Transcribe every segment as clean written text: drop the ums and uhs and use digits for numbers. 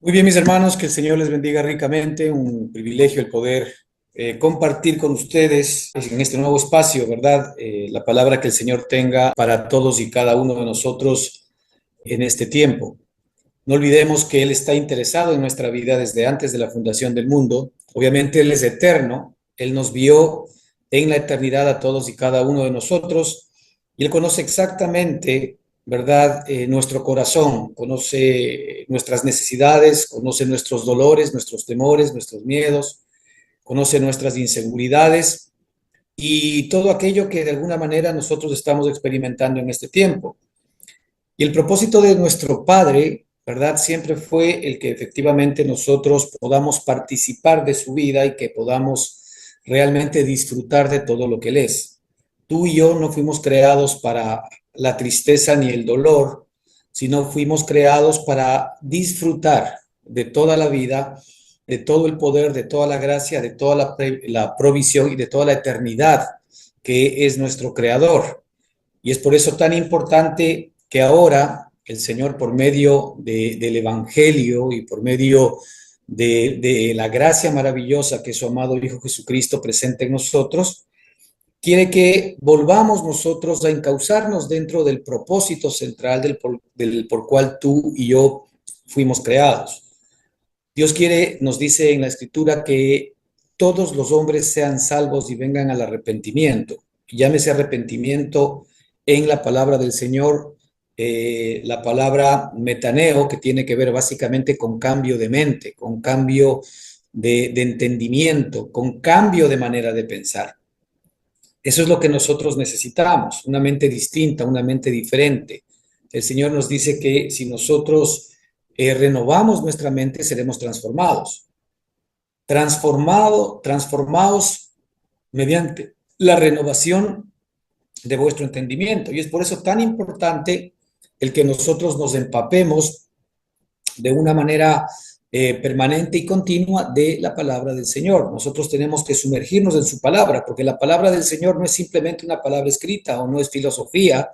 Muy bien, mis hermanos, que el Señor les bendiga ricamente. Un privilegio el poder compartir con ustedes en este nuevo espacio, ¿verdad? La palabra que el Señor tenga para todos y cada uno de nosotros en este tiempo. No olvidemos que Él está interesado en nuestra vida desde antes de la fundación del mundo. Obviamente Él es eterno. Él nos vio en la eternidad a todos y cada uno de nosotros y Él conoce exactamente, ¿verdad? Nuestro corazón, conoce nuestras necesidades, conoce nuestros dolores, nuestros temores, nuestros miedos, conoce nuestras inseguridades y todo aquello que de alguna manera nosotros estamos experimentando en este tiempo. Y el propósito de nuestro Padre, ¿verdad? Siempre fue el que efectivamente nosotros podamos participar de su vida y que podamos realmente disfrutar de todo lo que Él es. Tú y yo no fuimos creados para la tristeza ni el dolor, sino fuimos creados para disfrutar de toda la vida, de todo el poder, de toda la gracia, de toda la provisión y de toda la eternidad que es nuestro Creador. Y es por eso tan importante que ahora el Señor, por medio del Evangelio y por medio de la gracia maravillosa que su amado Hijo Jesucristo presenta en nosotros, quiere que volvamos nosotros a encauzarnos dentro del propósito central del por cual tú y yo fuimos creados. Dios quiere, nos dice en la Escritura, que todos los hombres sean salvos y vengan al arrepentimiento. Llámese arrepentimiento en la palabra del Señor, la palabra metaneo, que tiene que ver básicamente con cambio de mente, con cambio de entendimiento, con cambio de manera de pensar. Eso es lo que nosotros necesitamos, una mente distinta, una mente diferente. El Señor nos dice que si nosotros renovamos nuestra mente, seremos transformados. Transformados mediante la renovación de vuestro entendimiento. Y es por eso tan importante el que nosotros nos empapemos de una manera permanente y continua de la palabra del Señor. Nosotros tenemos que sumergirnos en su palabra, porque la palabra del Señor no es simplemente una palabra escrita, o no es filosofía,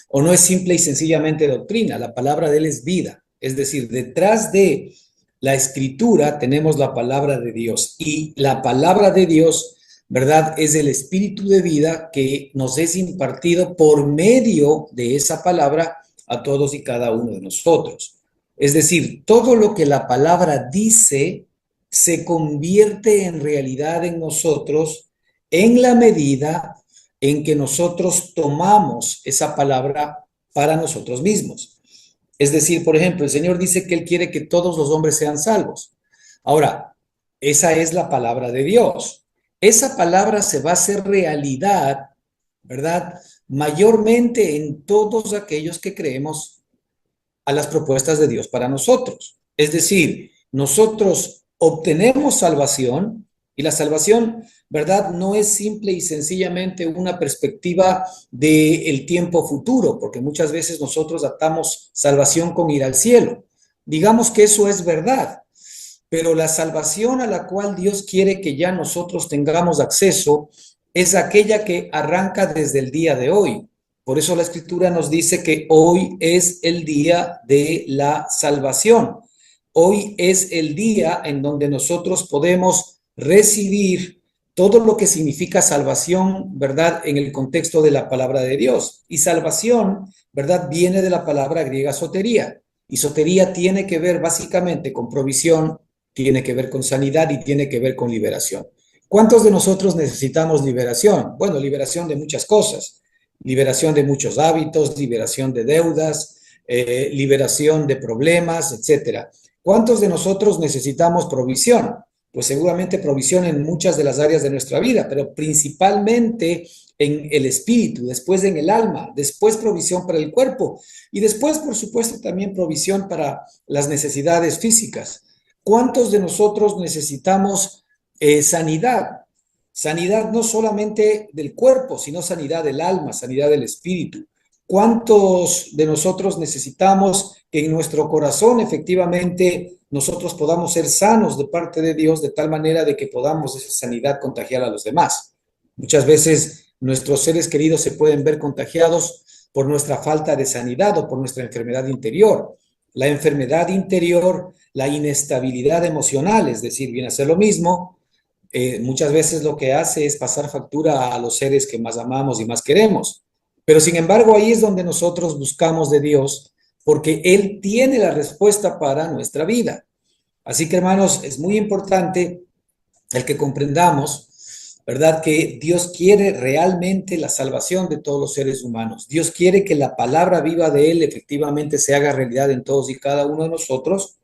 o no es simple y sencillamente doctrina. La palabra de Él es vida. Es decir, detrás de la escritura tenemos la palabra de Dios, y la palabra de Dios, ¿verdad? Es el espíritu de vida que nos es impartido por medio de esa palabra a todos y cada uno de nosotros. Es decir, todo lo que la palabra dice se convierte en realidad en nosotros en la medida en que nosotros tomamos esa palabra para nosotros mismos. Es decir, por ejemplo, el Señor dice que Él quiere que todos los hombres sean salvos. Ahora, esa es la palabra de Dios. Esa palabra se va a hacer realidad, ¿verdad? Mayormente en todos aquellos que creemos a las propuestas de Dios para nosotros. Es decir, nosotros obtenemos salvación, y la salvación, ¿verdad? No es simple y sencillamente una perspectiva del tiempo futuro, porque muchas veces nosotros atamos salvación con ir al cielo. Digamos que eso es verdad, pero la salvación a la cual Dios quiere que ya nosotros tengamos acceso es aquella que arranca desde el día de hoy. Por eso la Escritura nos dice que hoy es el día de la salvación. Hoy es el día en donde nosotros podemos recibir todo lo que significa salvación, ¿verdad? En el contexto de la palabra de Dios. Y salvación, ¿verdad? Viene de la palabra griega sotería. Y sotería tiene que ver básicamente con provisión, tiene que ver con sanidad y tiene que ver con liberación. ¿Cuántos de nosotros necesitamos liberación? Bueno, liberación de muchas cosas, liberación de muchos hábitos, liberación de deudas, liberación de problemas, etcétera. ¿Cuántos de nosotros necesitamos provisión? Pues seguramente provisión en muchas de las áreas de nuestra vida, pero principalmente en el espíritu, después en el alma, después provisión para el cuerpo y después, por supuesto, también provisión para las necesidades físicas. ¿Cuántos de nosotros necesitamos sanidad? Sanidad no solamente del cuerpo, sino sanidad del alma, sanidad del espíritu. ¿Cuántos de nosotros necesitamos que en nuestro corazón efectivamente nosotros podamos ser sanos de parte de Dios de tal manera de que podamos esa sanidad contagiar a los demás? Muchas veces nuestros seres queridos se pueden ver contagiados por nuestra falta de sanidad o por nuestra enfermedad interior. la enfermedad interior, la inestabilidad emocional, es decir, viene a ser lo mismo. Muchas veces lo que hace es pasar factura a los seres que más amamos y más queremos. Pero sin embargo, ahí es donde nosotros buscamos de Dios, porque Él tiene la respuesta para nuestra vida. Así que, hermanos, es muy importante el que comprendamos, ¿verdad? Que Dios quiere realmente la salvación de todos los seres humanos. Dios quiere que la palabra viva de Él efectivamente se haga realidad en todos y cada uno de nosotros,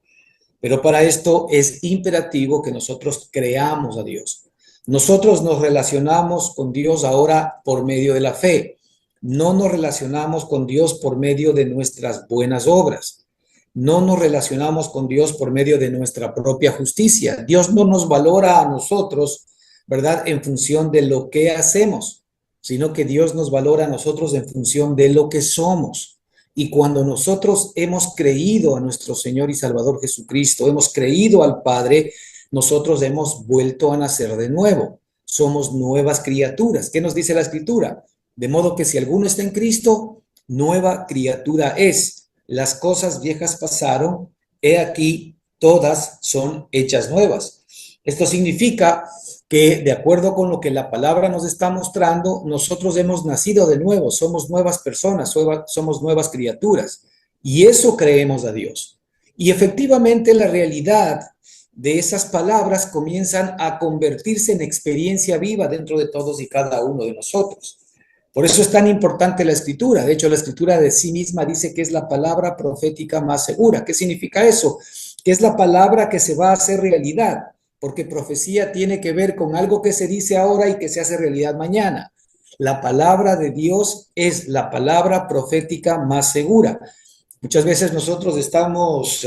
pero para esto es imperativo que nosotros creamos a Dios. Nosotros nos relacionamos con Dios ahora por medio de la fe. No nos relacionamos con Dios por medio de nuestras buenas obras. No nos relacionamos con Dios por medio de nuestra propia justicia. Dios no nos valora a nosotros, ¿verdad?, en función de lo que hacemos, sino que Dios nos valora a nosotros en función de lo que somos. Y cuando nosotros hemos creído a nuestro Señor y Salvador Jesucristo, hemos creído al Padre, nosotros hemos vuelto a nacer de nuevo. Somos nuevas criaturas. ¿Qué nos dice la Escritura? De modo que si alguno está en Cristo, nueva criatura es. Las cosas viejas pasaron, he aquí, todas son hechas nuevas. Esto significa que, de acuerdo con lo que la palabra nos está mostrando, nosotros hemos nacido de nuevo, somos nuevas personas, somos nuevas criaturas, y eso creemos a Dios. Y efectivamente la realidad de esas palabras comienzan a convertirse en experiencia viva dentro de todos y cada uno de nosotros. Por eso es tan importante la Escritura. De hecho, la Escritura de sí misma dice que es la palabra profética más segura. ¿Qué significa eso? Que es la palabra que se va a hacer realidad, porque profecía tiene que ver con algo que se dice ahora y que se hace realidad mañana. La palabra de Dios es la palabra profética más segura. Muchas veces nosotros estamos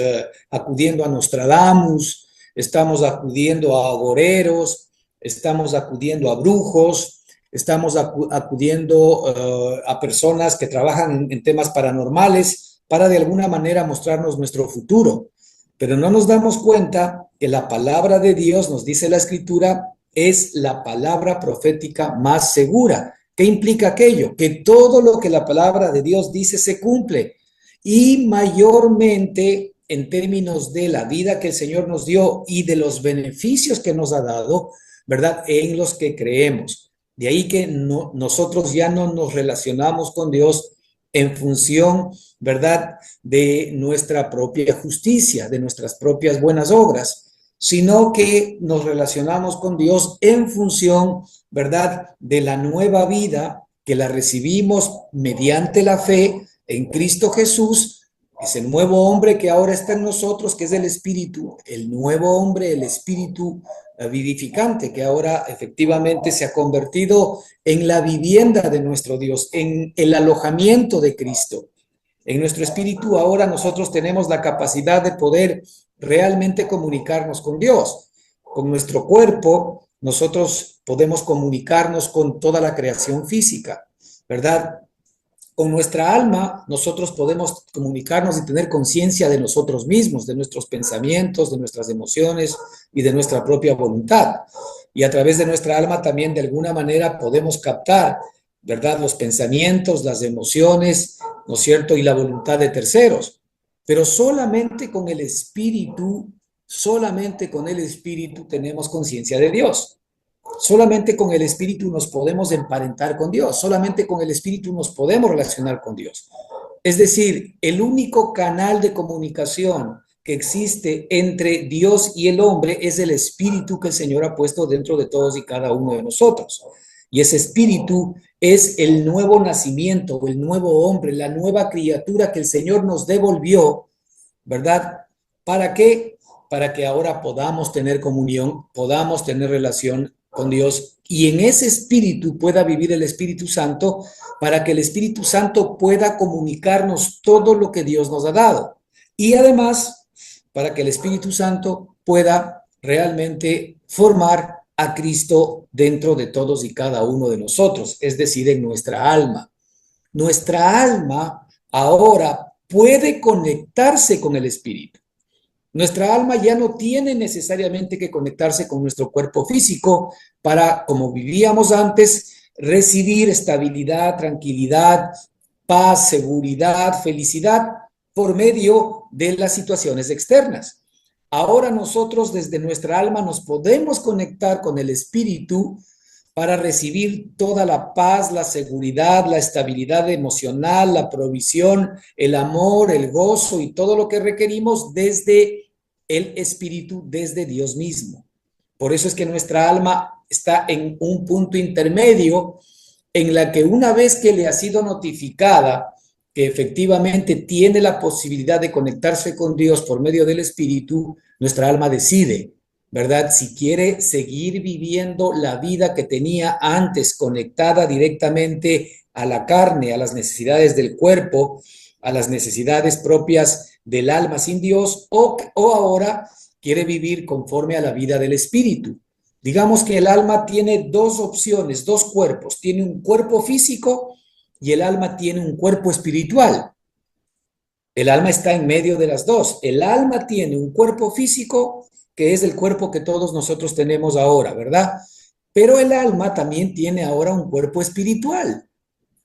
acudiendo a Nostradamus, estamos acudiendo a agoreros, estamos acudiendo a brujos, estamos acudiendo a personas que trabajan en temas paranormales para de alguna manera mostrarnos nuestro futuro. Pero no nos damos cuenta que la palabra de Dios, nos dice la Escritura, es la palabra profética más segura. ¿Qué implica aquello? Que todo lo que la palabra de Dios dice se cumple. Y mayormente en términos de la vida que el Señor nos dio y de los beneficios que nos ha dado, ¿verdad? En los que creemos. De ahí que nosotros ya no nos relacionamos con Dios en función, ¿verdad?, de nuestra propia justicia, de nuestras propias buenas obras, sino que nos relacionamos con Dios en función, ¿verdad?, de la nueva vida que la recibimos mediante la fe en Cristo Jesús. Es el nuevo hombre que ahora está en nosotros, que es el Espíritu, el nuevo hombre, el Espíritu vivificante, que ahora efectivamente se ha convertido en la vivienda de nuestro Dios, en el alojamiento de Cristo. En nuestro espíritu ahora nosotros tenemos la capacidad de poder realmente comunicarnos con Dios. Con nuestro cuerpo nosotros podemos comunicarnos con toda la creación física, ¿verdad? Con nuestra alma nosotros podemos comunicarnos y tener conciencia de nosotros mismos, de nuestros pensamientos, de nuestras emociones y de nuestra propia voluntad. Y a través de nuestra alma también de alguna manera podemos captar, ¿verdad?, los pensamientos, las emociones, ¿no es cierto?, y la voluntad de terceros. Pero solamente con el Espíritu tenemos conciencia de Dios. Solamente con el Espíritu nos podemos emparentar con Dios, solamente con el Espíritu nos podemos relacionar con Dios. Es decir, el único canal de comunicación que existe entre Dios y el hombre es el Espíritu que el Señor ha puesto dentro de todos y cada uno de nosotros. Y ese Espíritu es el nuevo nacimiento, el nuevo hombre, la nueva criatura que el Señor nos devolvió, ¿verdad? ¿Para qué? Para que ahora podamos tener comunión, podamos tener relación con Dios y en ese espíritu pueda vivir el Espíritu Santo para que el Espíritu Santo pueda comunicarnos todo lo que Dios nos ha dado. Y además, para que el Espíritu Santo pueda realmente formar a Cristo dentro de todos y cada uno de nosotros, es decir, en nuestra alma. Nuestra alma ahora puede conectarse con el Espíritu. Nuestra alma ya no tiene necesariamente que conectarse con nuestro cuerpo físico para, como vivíamos antes, recibir estabilidad, tranquilidad, paz, seguridad, felicidad por medio de las situaciones externas. Ahora nosotros desde nuestra alma nos podemos conectar con el espíritu para recibir toda la paz, la seguridad, la estabilidad emocional, la provisión, el amor, el gozo y todo lo que requerimos desde el espíritu, desde Dios mismo. Por eso es que nuestra alma está en un punto intermedio en la que una vez que le ha sido notificada que efectivamente tiene la posibilidad de conectarse con Dios por medio del espíritu, nuestra alma decide, ¿verdad? Si quiere seguir viviendo la vida que tenía antes, conectada directamente a la carne, a las necesidades del cuerpo, a las necesidades propias del alma sin Dios, o ahora quiere vivir conforme a la vida del espíritu. Digamos que el alma tiene dos opciones, dos cuerpos. Tiene un cuerpo físico y el alma tiene un cuerpo espiritual. El alma está en medio de las dos. El alma tiene un cuerpo físico, que es el cuerpo que todos nosotros tenemos ahora, ¿verdad? Pero el alma también tiene ahora un cuerpo espiritual,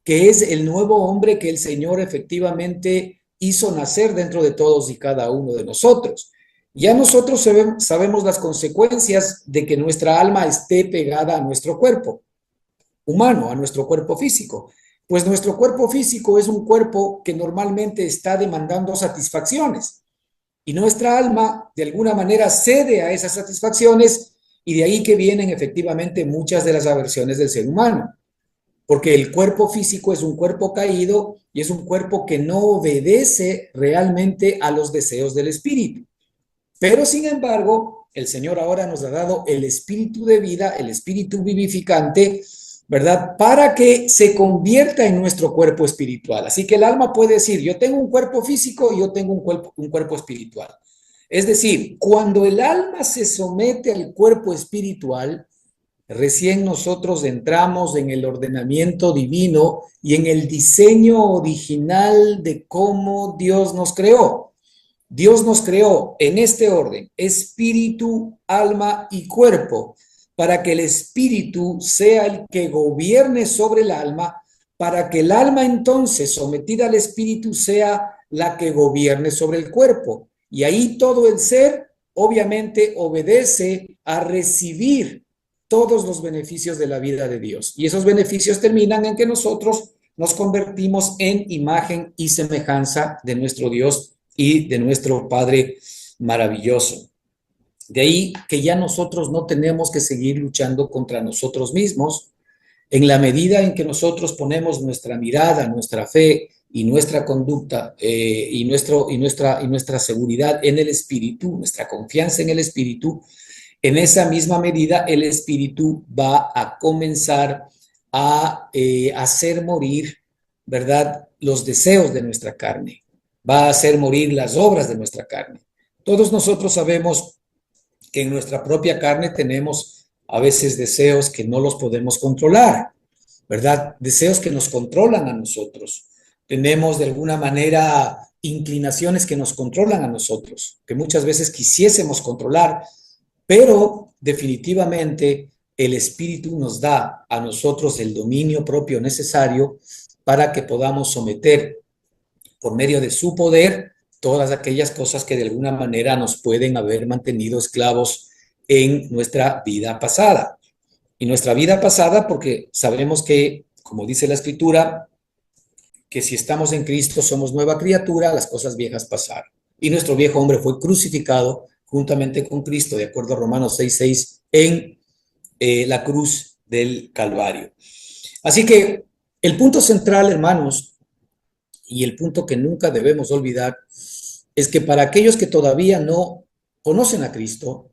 que es el nuevo hombre que el Señor efectivamente hizo nacer dentro de todos y cada uno de nosotros. Ya nosotros sabemos las consecuencias de que nuestra alma esté pegada a nuestro cuerpo humano, a nuestro cuerpo físico. Pues nuestro cuerpo físico es un cuerpo que normalmente está demandando satisfacciones y nuestra alma de alguna manera cede a esas satisfacciones y de ahí que vienen efectivamente muchas de las aversiones del ser humano. Porque el cuerpo físico es un cuerpo caído y es un cuerpo que no obedece realmente a los deseos del espíritu. Pero sin embargo, el Señor ahora nos ha dado el espíritu de vida, el espíritu vivificante, ¿verdad? Para que se convierta en nuestro cuerpo espiritual. Así que el alma puede decir, yo tengo un cuerpo físico y yo tengo un cuerpo espiritual. Es decir, cuando el alma se somete al cuerpo espiritual, recién nosotros entramos en el ordenamiento divino y en el diseño original de cómo Dios nos creó. Dios nos creó en este orden, espíritu, alma y cuerpo, para que el espíritu sea el que gobierne sobre el alma, para que el alma entonces, sometida al espíritu, sea la que gobierne sobre el cuerpo. Y ahí todo el ser, obviamente, obedece a recibir todos los beneficios de la vida de Dios. Y esos beneficios terminan en que nosotros nos convertimos en imagen y semejanza de nuestro Dios y de nuestro Padre maravilloso. De ahí que ya nosotros no tenemos que seguir luchando contra nosotros mismos. En la medida en que nosotros ponemos nuestra mirada, nuestra fe y nuestra conducta y nuestra seguridad en el Espíritu, nuestra confianza en el Espíritu, en esa misma medida el Espíritu va a comenzar a hacer morir, ¿verdad?, los deseos de nuestra carne, va a hacer morir las obras de nuestra carne. Todos nosotros sabemos que en nuestra propia carne tenemos a veces deseos que no los podemos controlar, ¿verdad? Deseos que nos controlan a nosotros. Tenemos de alguna manera inclinaciones que nos controlan a nosotros, que muchas veces quisiésemos controlar, pero definitivamente el Espíritu nos da a nosotros el dominio propio necesario para que podamos someter por medio de su poder todas aquellas cosas que de alguna manera nos pueden haber mantenido esclavos en nuestra vida pasada. Y nuestra vida pasada porque sabemos que, como dice la Escritura, que si estamos en Cristo somos nueva criatura, las cosas viejas pasaron. Y nuestro viejo hombre fue crucificado juntamente con Cristo, de acuerdo a Romanos 6:6, en la cruz del Calvario. Así que el punto central, hermanos, y el punto que nunca debemos olvidar, es que para aquellos que todavía no conocen a Cristo,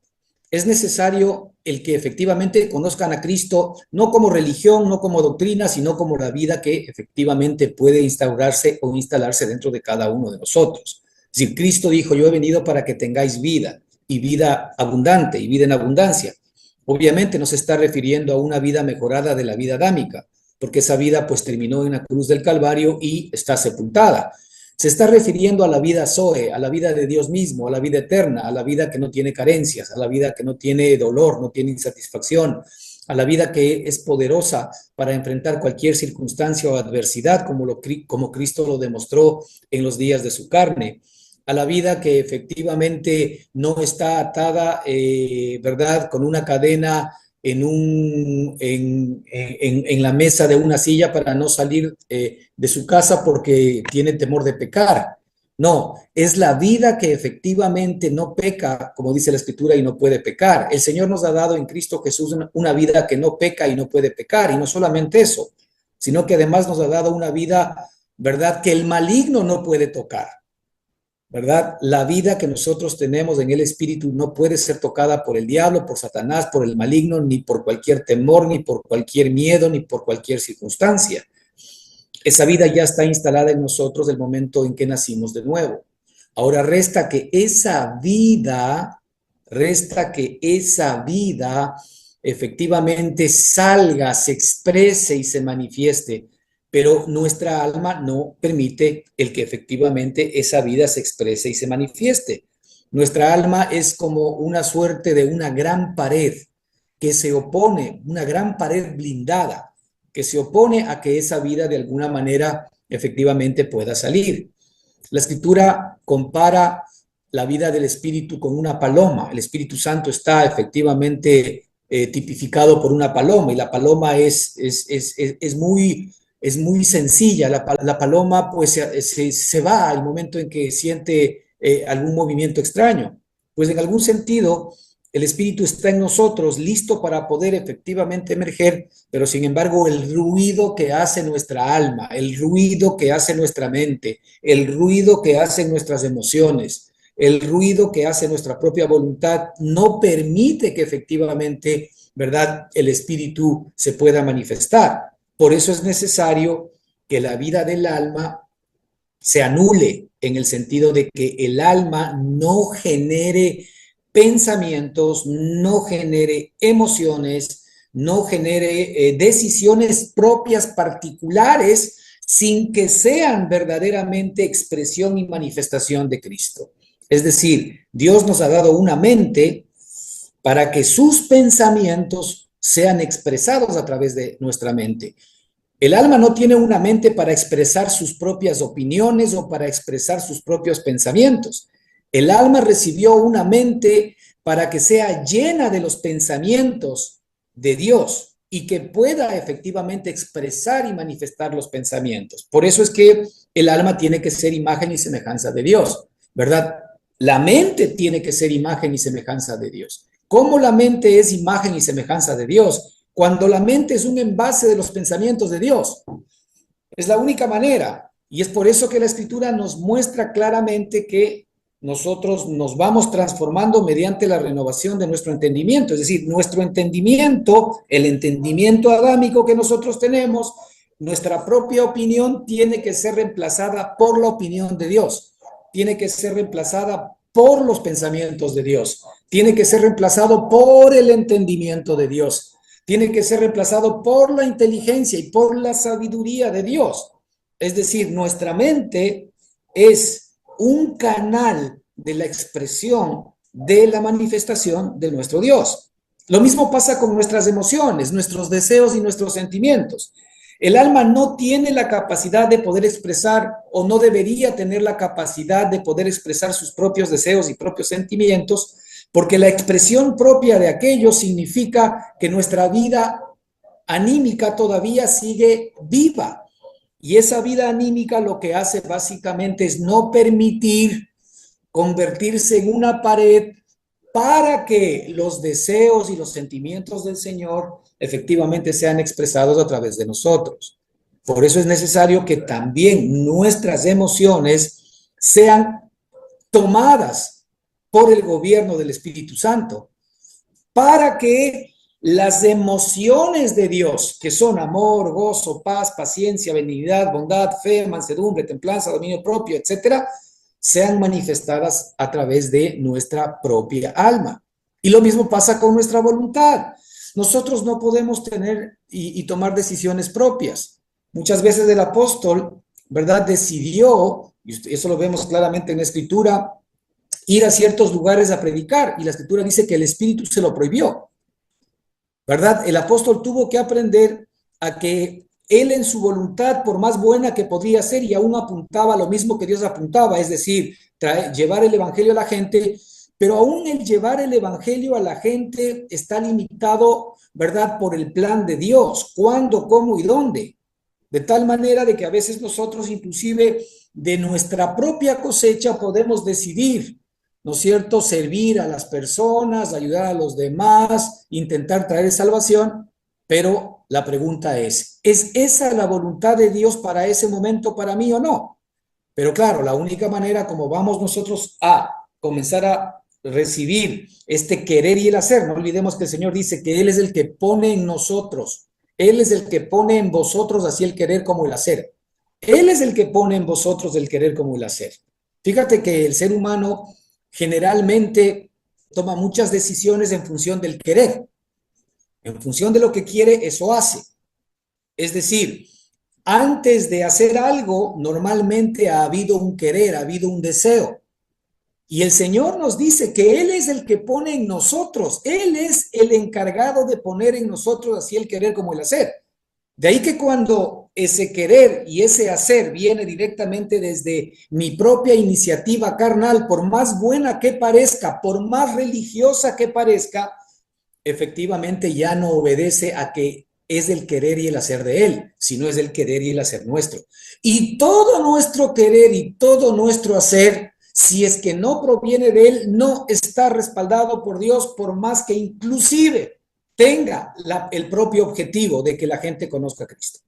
es necesario el que efectivamente conozcan a Cristo, no como religión, no como doctrina, sino como la vida que efectivamente puede instaurarse o instalarse dentro de cada uno de nosotros. Es decir, Cristo dijo, yo he venido para que tengáis vida, y vida abundante, y vida en abundancia. Obviamente no se está refiriendo a una vida mejorada de la vida adámica, porque esa vida pues terminó en la cruz del Calvario y está sepultada. Se está refiriendo a la vida Zoe, a la vida de Dios mismo, a la vida eterna, a la vida que no tiene carencias, a la vida que no tiene dolor, no tiene insatisfacción, a la vida que es poderosa para enfrentar cualquier circunstancia o adversidad, como Cristo lo demostró en los días de su carne. a la vida que efectivamente no está atada, ¿verdad?, con una cadena en la mesa de una silla para no salir de su casa porque tiene temor de pecar. No, es la vida que efectivamente no peca, como dice la Escritura, y no puede pecar. El Señor nos ha dado en Cristo Jesús una vida que no peca y no puede pecar. Y no solamente eso, sino que además nos ha dado una vida, ¿verdad?, que el maligno no puede tocar. ¿Verdad? La vida que nosotros tenemos en el Espíritu no puede ser tocada por el diablo, por Satanás, por el maligno, ni por cualquier temor, ni por cualquier miedo, ni por cualquier circunstancia. Esa vida ya está instalada en nosotros del momento en que nacimos de nuevo. Ahora resta que esa vida efectivamente salga, se exprese y se manifieste, pero nuestra alma no permite el que efectivamente esa vida se exprese y se manifieste. Nuestra alma es como una suerte de una gran pared que se opone, una gran pared blindada, que se opone a que esa vida de alguna manera efectivamente pueda salir. La Escritura compara la vida del Espíritu con una paloma. El Espíritu Santo está efectivamente tipificado por una paloma, y la paloma es muy sencilla. La paloma pues se va al momento en que siente algún movimiento extraño. Pues en algún sentido el Espíritu está en nosotros, listo para poder efectivamente emerger, pero sin embargo el ruido que hace nuestra alma, el ruido que hace nuestra mente, el ruido que hacen nuestras emociones, el ruido que hace nuestra propia voluntad, no permite que efectivamente, ¿verdad?, el Espíritu se pueda manifestar. Por eso es necesario que la vida del alma se anule, en el sentido de que el alma no genere pensamientos, no genere emociones, no genere decisiones propias particulares sin que sean verdaderamente expresión y manifestación de Cristo. Es decir, Dios nos ha dado una mente para que sus pensamientos sean expresados a través de nuestra mente. El alma no tiene una mente para expresar sus propias opiniones o para expresar sus propios pensamientos. El alma recibió una mente para que sea llena de los pensamientos de Dios y que pueda efectivamente expresar y manifestar los pensamientos. Por eso es que el alma tiene que ser imagen y semejanza de Dios, ¿verdad? La mente tiene que ser imagen y semejanza de Dios. ¿Cómo la mente es imagen y semejanza de Dios? Cuando la mente es un envase de los pensamientos de Dios. Es la única manera. Y es por eso que la Escritura nos muestra claramente que nosotros nos vamos transformando mediante la renovación de nuestro entendimiento. Es decir, nuestro entendimiento, el entendimiento adámico que nosotros tenemos, nuestra propia opinión tiene que ser reemplazada por la opinión de Dios. Tiene que ser reemplazada por los pensamientos de Dios. Tiene que ser reemplazado por el entendimiento de Dios. Tiene que ser reemplazado por la inteligencia y por la sabiduría de Dios. Es decir, nuestra mente es un canal de la expresión de la manifestación de nuestro Dios. Lo mismo pasa con nuestras emociones, nuestros deseos y nuestros sentimientos. El alma no tiene la capacidad de poder expresar, o no debería tener la capacidad de poder expresar sus propios deseos y propios sentimientos, porque la expresión propia de aquello significa que nuestra vida anímica todavía sigue viva. Y esa vida anímica lo que hace básicamente es no permitir convertirse en una pared para que los deseos y los sentimientos del Señor efectivamente sean expresados a través de nosotros. Por eso es necesario que también nuestras emociones sean tomadas por el gobierno del Espíritu Santo, para que las emociones de Dios, que son amor, gozo, paz, paciencia, benignidad, bondad, fe, mansedumbre, templanza, dominio propio, etcétera, sean manifestadas a través de nuestra propia alma. Y lo mismo pasa con nuestra voluntad. Nosotros no podemos tener y tomar decisiones propias. Muchas veces el apóstol, ¿verdad?, decidió, y eso lo vemos claramente en la Escritura, ir a ciertos lugares a predicar, y la Escritura dice que el Espíritu se lo prohibió, ¿verdad? El apóstol tuvo que aprender a que él en su voluntad, por más buena que podría ser, y aún apuntaba lo mismo que Dios apuntaba, es decir, llevar el evangelio a la gente, pero aún el llevar el evangelio a la gente está limitado, ¿verdad?, por el plan de Dios, cuándo, cómo y dónde. De tal manera de que a veces nosotros inclusive de nuestra propia cosecha podemos decidir, ¿no es cierto?, servir a las personas, ayudar a los demás, intentar traer salvación, pero la pregunta ¿es esa la voluntad de Dios para ese momento para mí o no? Pero claro, la única manera como vamos nosotros a comenzar a recibir este querer y el hacer, no olvidemos que el Señor dice que Él es el que pone en nosotros, Él es el que pone en vosotros así el querer como el hacer. Él es el que pone en vosotros el querer como el hacer. Fíjate que el ser humano generalmente toma muchas decisiones en función del querer. En función de lo que quiere, eso hace. Es decir, antes de hacer algo, normalmente ha habido un querer, ha habido un deseo. Y el Señor nos dice que Él es el que pone en nosotros, Él es el encargado de poner en nosotros así el querer como el hacer. De ahí que cuando ese querer y ese hacer viene directamente desde mi propia iniciativa carnal, por más buena que parezca, por más religiosa que parezca, efectivamente ya no obedece a que es el querer y el hacer de Él, sino es el querer y el hacer nuestro. Y todo nuestro querer y todo nuestro hacer, si es que no proviene de Él, no está respaldado por Dios, por más que inclusive tenga el propio objetivo de que la gente conozca a Cristo.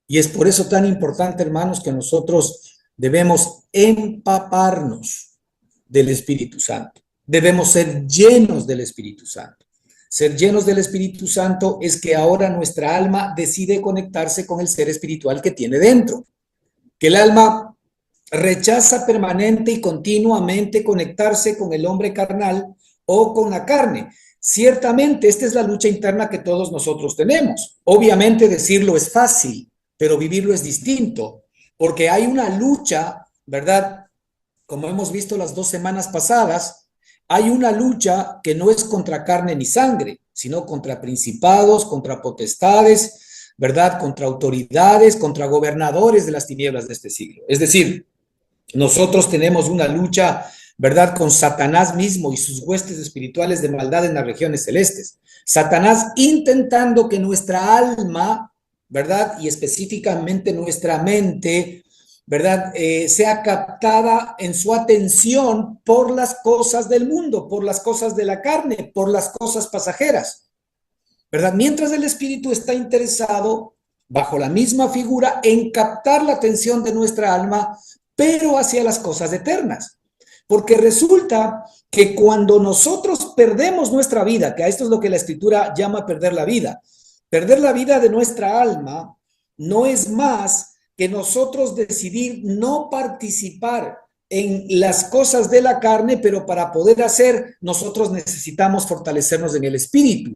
Y es por eso tan importante, hermanos, que nosotros debemos empaparnos del Espíritu Santo. Debemos ser llenos del Espíritu Santo. Ser llenos del Espíritu Santo es que ahora nuestra alma decide conectarse con el ser espiritual que tiene dentro. Que el alma rechaza permanente y continuamente conectarse con el hombre carnal o con la carne. Ciertamente, esta es la lucha interna que todos nosotros tenemos. Obviamente decirlo es fácil, pero vivirlo es distinto, porque hay una lucha, ¿verdad? Como hemos visto las 2 semanas pasadas, hay una lucha que no es contra carne ni sangre, sino contra principados, contra potestades, ¿verdad? Contra autoridades, contra gobernadores de las tinieblas de este siglo. Es decir, nosotros tenemos una lucha, ¿verdad?, con Satanás mismo y sus huestes espirituales de maldad en las regiones celestes. Satanás intentando que nuestra alma, ¿verdad?, y específicamente nuestra mente, ¿verdad?, sea captada en su atención por las cosas del mundo, por las cosas de la carne, por las cosas pasajeras, ¿verdad? Mientras el espíritu está interesado, bajo la misma figura, en captar la atención de nuestra alma, pero hacia las cosas eternas. Porque resulta que cuando nosotros perdemos nuestra vida, que a esto es lo que la Escritura llama perder la vida de nuestra alma no es más que nosotros decidir no participar en las cosas de la carne, pero para poder hacer, nosotros necesitamos fortalecernos en el espíritu.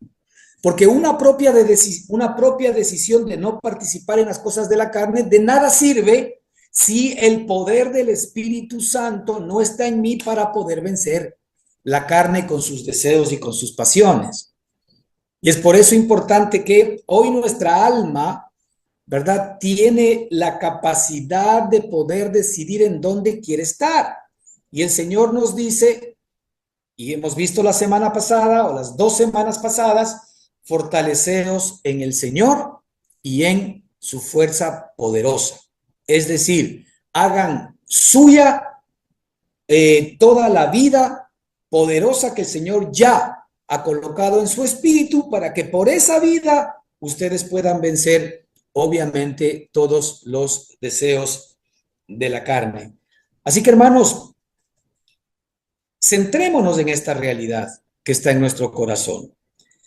Porque una propia decisión de no participar en las cosas de la carne de nada sirve si el poder del Espíritu Santo no está en mí para poder vencer la carne con sus deseos y con sus pasiones. Y es por eso importante que hoy nuestra alma, ¿verdad?, tiene la capacidad de poder decidir en dónde quiere estar. Y el Señor nos dice, y hemos visto la semana pasada o las 2 semanas pasadas, fortaleceos en el Señor y en su fuerza poderosa. Es decir, hagan suya toda la vida poderosa que el Señor ya ha colocado en su espíritu para que por esa vida ustedes puedan vencer, obviamente, todos los deseos de la carne. Así que, hermanos, centrémonos en esta realidad que está en nuestro corazón.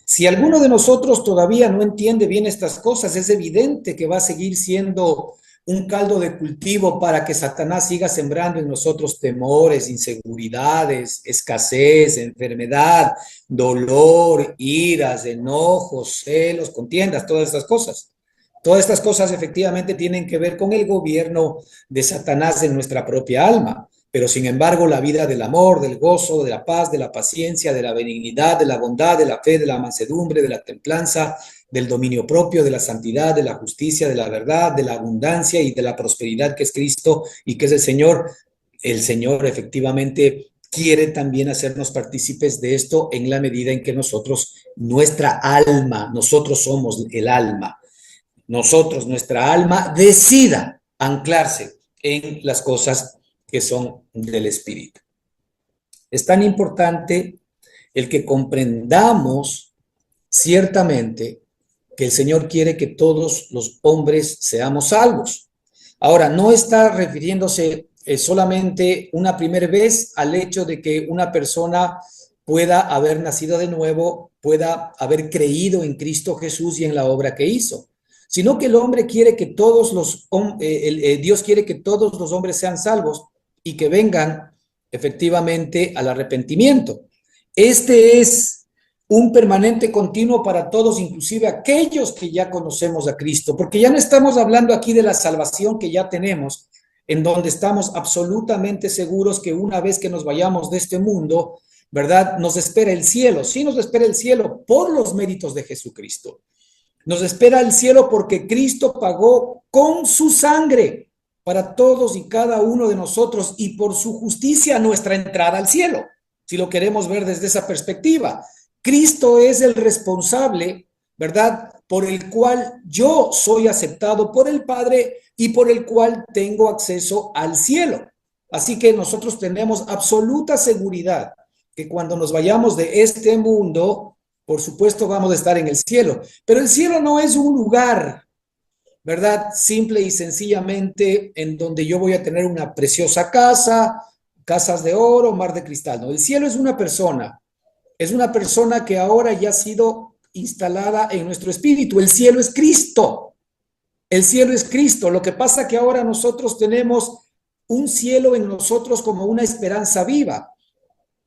Si alguno de nosotros todavía no entiende bien estas cosas, es evidente que va a seguir siendo un caldo de cultivo para que Satanás siga sembrando en nosotros temores, inseguridades, escasez, enfermedad, dolor, iras, enojos, celos, contiendas, todas estas cosas. Todas estas cosas efectivamente tienen que ver con el gobierno de Satanás en nuestra propia alma. Pero sin embargo, la vida del amor, del gozo, de la paz, de la paciencia, de la benignidad, de la bondad, de la fe, de la mansedumbre, de la templanza, del dominio propio, de la santidad, de la justicia, de la verdad, de la abundancia y de la prosperidad que es Cristo y que es el Señor, el Señor efectivamente quiere también hacernos partícipes de esto en la medida en que nosotros, nuestra alma, nosotros somos el alma, nosotros, nuestra alma, decida anclarse en las cosas que son del Espíritu. Es tan importante el que comprendamos ciertamente que el Señor quiere que todos los hombres seamos salvos. Ahora, no está refiriéndose solamente una primera vez al hecho de que una persona pueda haber nacido de nuevo, pueda haber creído en Cristo Jesús y en la obra que hizo, sino que el hombre quiere que todos los, Dios quiere que todos los hombres sean salvos y que vengan efectivamente al arrepentimiento. Este es un permanente continuo para todos, inclusive aquellos que ya conocemos a Cristo, porque ya no estamos hablando aquí de la salvación que ya tenemos, en donde estamos absolutamente seguros que una vez que nos vayamos de este mundo, ¿verdad? Nos espera el cielo. Sí, nos espera el cielo por los méritos de Jesucristo. Nos espera el cielo porque Cristo pagó con su sangre para todos y cada uno de nosotros y por su justicia nuestra entrada al cielo, si lo queremos ver desde esa perspectiva. Cristo es el responsable, ¿verdad? Por el cual yo soy aceptado por el Padre y por el cual tengo acceso al cielo. Así que nosotros tenemos absoluta seguridad que cuando nos vayamos de este mundo, por supuesto vamos a estar en el cielo, pero el cielo no es un lugar, ¿verdad? Simple y sencillamente en donde yo voy a tener una preciosa casa, casas de oro, mar de cristal. No, el cielo es una persona que ahora ya ha sido instalada en nuestro espíritu. El cielo es Cristo. El cielo es Cristo. Lo que pasa es que ahora nosotros tenemos un cielo en nosotros como una esperanza viva.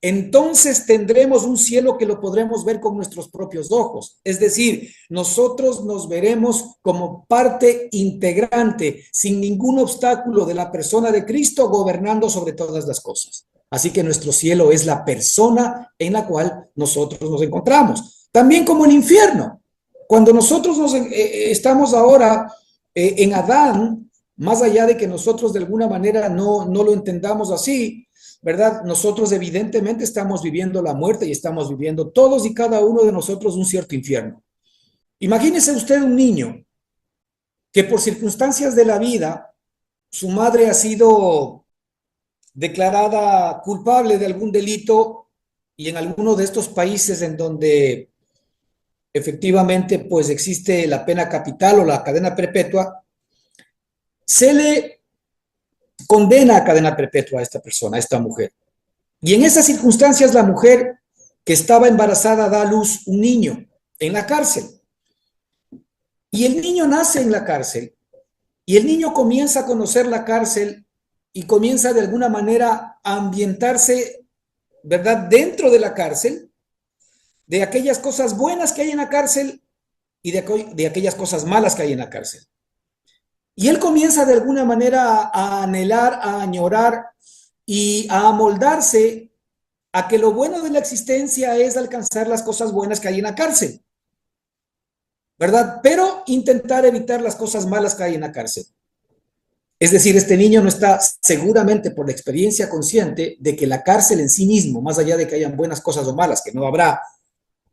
Entonces tendremos un cielo que lo podremos ver con nuestros propios ojos. Es decir, nosotros nos veremos como parte integrante, sin ningún obstáculo de la persona de Cristo gobernando sobre todas las cosas. Así que nuestro cielo es la persona en la cual nosotros nos encontramos. También como el infierno. Cuando nosotros estamos ahora en Adán, más allá de que nosotros de alguna manera no lo entendamos así, ¿verdad? Nosotros evidentemente estamos viviendo la muerte y estamos viviendo todos y cada uno de nosotros un cierto infierno. Imagínese usted un niño que por circunstancias de la vida, su madre ha sido declarada culpable de algún delito y en alguno de estos países en donde efectivamente pues existe la pena capital o la cadena perpetua, se le condena a cadena perpetua a esta persona, a esta mujer. Y en esas circunstancias la mujer que estaba embarazada da a luz un niño en la cárcel. Y el niño nace en la cárcel y el niño comienza a conocer la cárcel y comienza de alguna manera a ambientarse, ¿verdad?, dentro de la cárcel, de aquellas cosas buenas que hay en la cárcel y de aquellas cosas malas que hay en la cárcel. Y él comienza de alguna manera a anhelar, a añorar y a amoldarse a que lo bueno de la existencia es alcanzar las cosas buenas que hay en la cárcel, ¿verdad? Pero intentar evitar las cosas malas que hay en la cárcel. Es decir, este niño no está seguramente por la experiencia consciente de que la cárcel en sí mismo, más allá de que hayan buenas cosas o malas, que no habrá,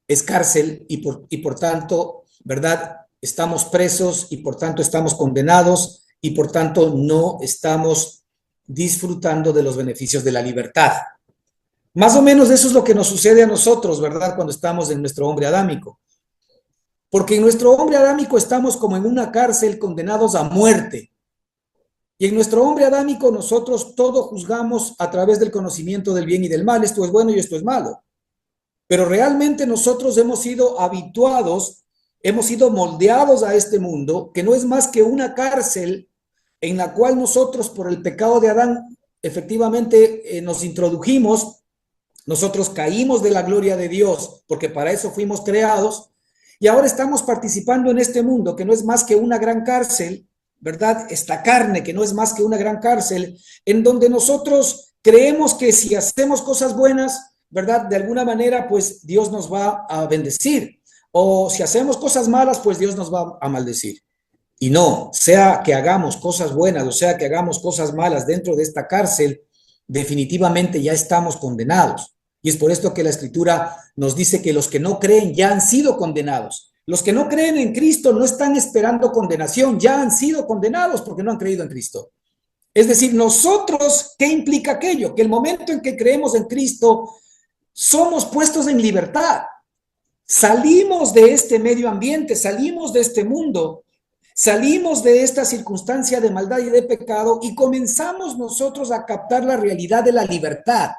es cárcel y por tanto, ¿verdad? Estamos presos y por tanto estamos condenados y por tanto no estamos disfrutando de los beneficios de la libertad. Más o menos eso es lo que nos sucede a nosotros, ¿verdad? Cuando estamos en nuestro hombre adámico. Porque en nuestro hombre adámico estamos como en una cárcel condenados a muerte. Y en nuestro hombre adámico nosotros todo juzgamos a través del conocimiento del bien y del mal. Esto es bueno y esto es malo. Pero realmente nosotros hemos sido habituados, hemos sido moldeados a este mundo, que no es más que una cárcel en la cual nosotros por el pecado de Adán efectivamente nos introdujimos. Nosotros caímos de la gloria de Dios porque para eso fuimos creados y ahora estamos participando en este mundo que no es más que una gran cárcel, ¿verdad? Esta carne que no es más que una gran cárcel en donde nosotros creemos que si hacemos cosas buenas, ¿verdad? De alguna manera, pues Dios nos va a bendecir. O si hacemos cosas malas, pues Dios nos va a maldecir. Y no, sea que hagamos cosas buenas o sea que hagamos cosas malas dentro de esta cárcel, definitivamente ya estamos condenados. Y es por esto que la Escritura nos dice que los que no creen ya han sido condenados. Los que no creen en Cristo no están esperando condenación, ya han sido condenados porque no han creído en Cristo. Es decir, nosotros, ¿qué implica aquello? Que el momento en que creemos en Cristo, somos puestos en libertad. Salimos de este medio ambiente, salimos de este mundo, salimos de esta circunstancia de maldad y de pecado y comenzamos nosotros a captar la realidad de la libertad,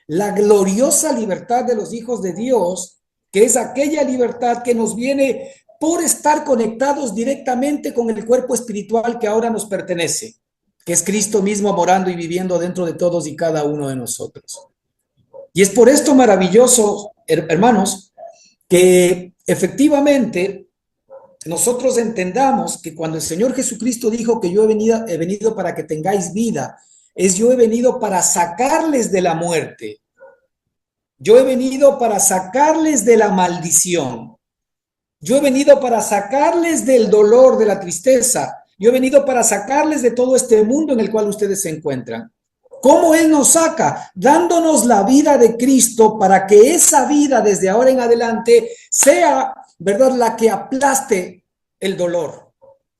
la gloriosa libertad de los hijos de Dios, que es aquella libertad que nos viene por estar conectados directamente con el cuerpo espiritual que ahora nos pertenece, que es Cristo mismo morando y viviendo dentro de todos y cada uno de nosotros. Y es por esto maravilloso, hermanos, que efectivamente nosotros entendamos que cuando el Señor Jesucristo dijo que yo he venido para que tengáis vida, es yo he venido para sacarles de la muerte. Yo he venido para sacarles de la maldición. Yo he venido para sacarles del dolor, de la tristeza. Yo he venido para sacarles de todo este mundo en el cual ustedes se encuentran. ¿Cómo Él nos saca? Dándonos la vida de Cristo para que esa vida desde ahora en adelante sea, ¿verdad?, la que aplaste el dolor.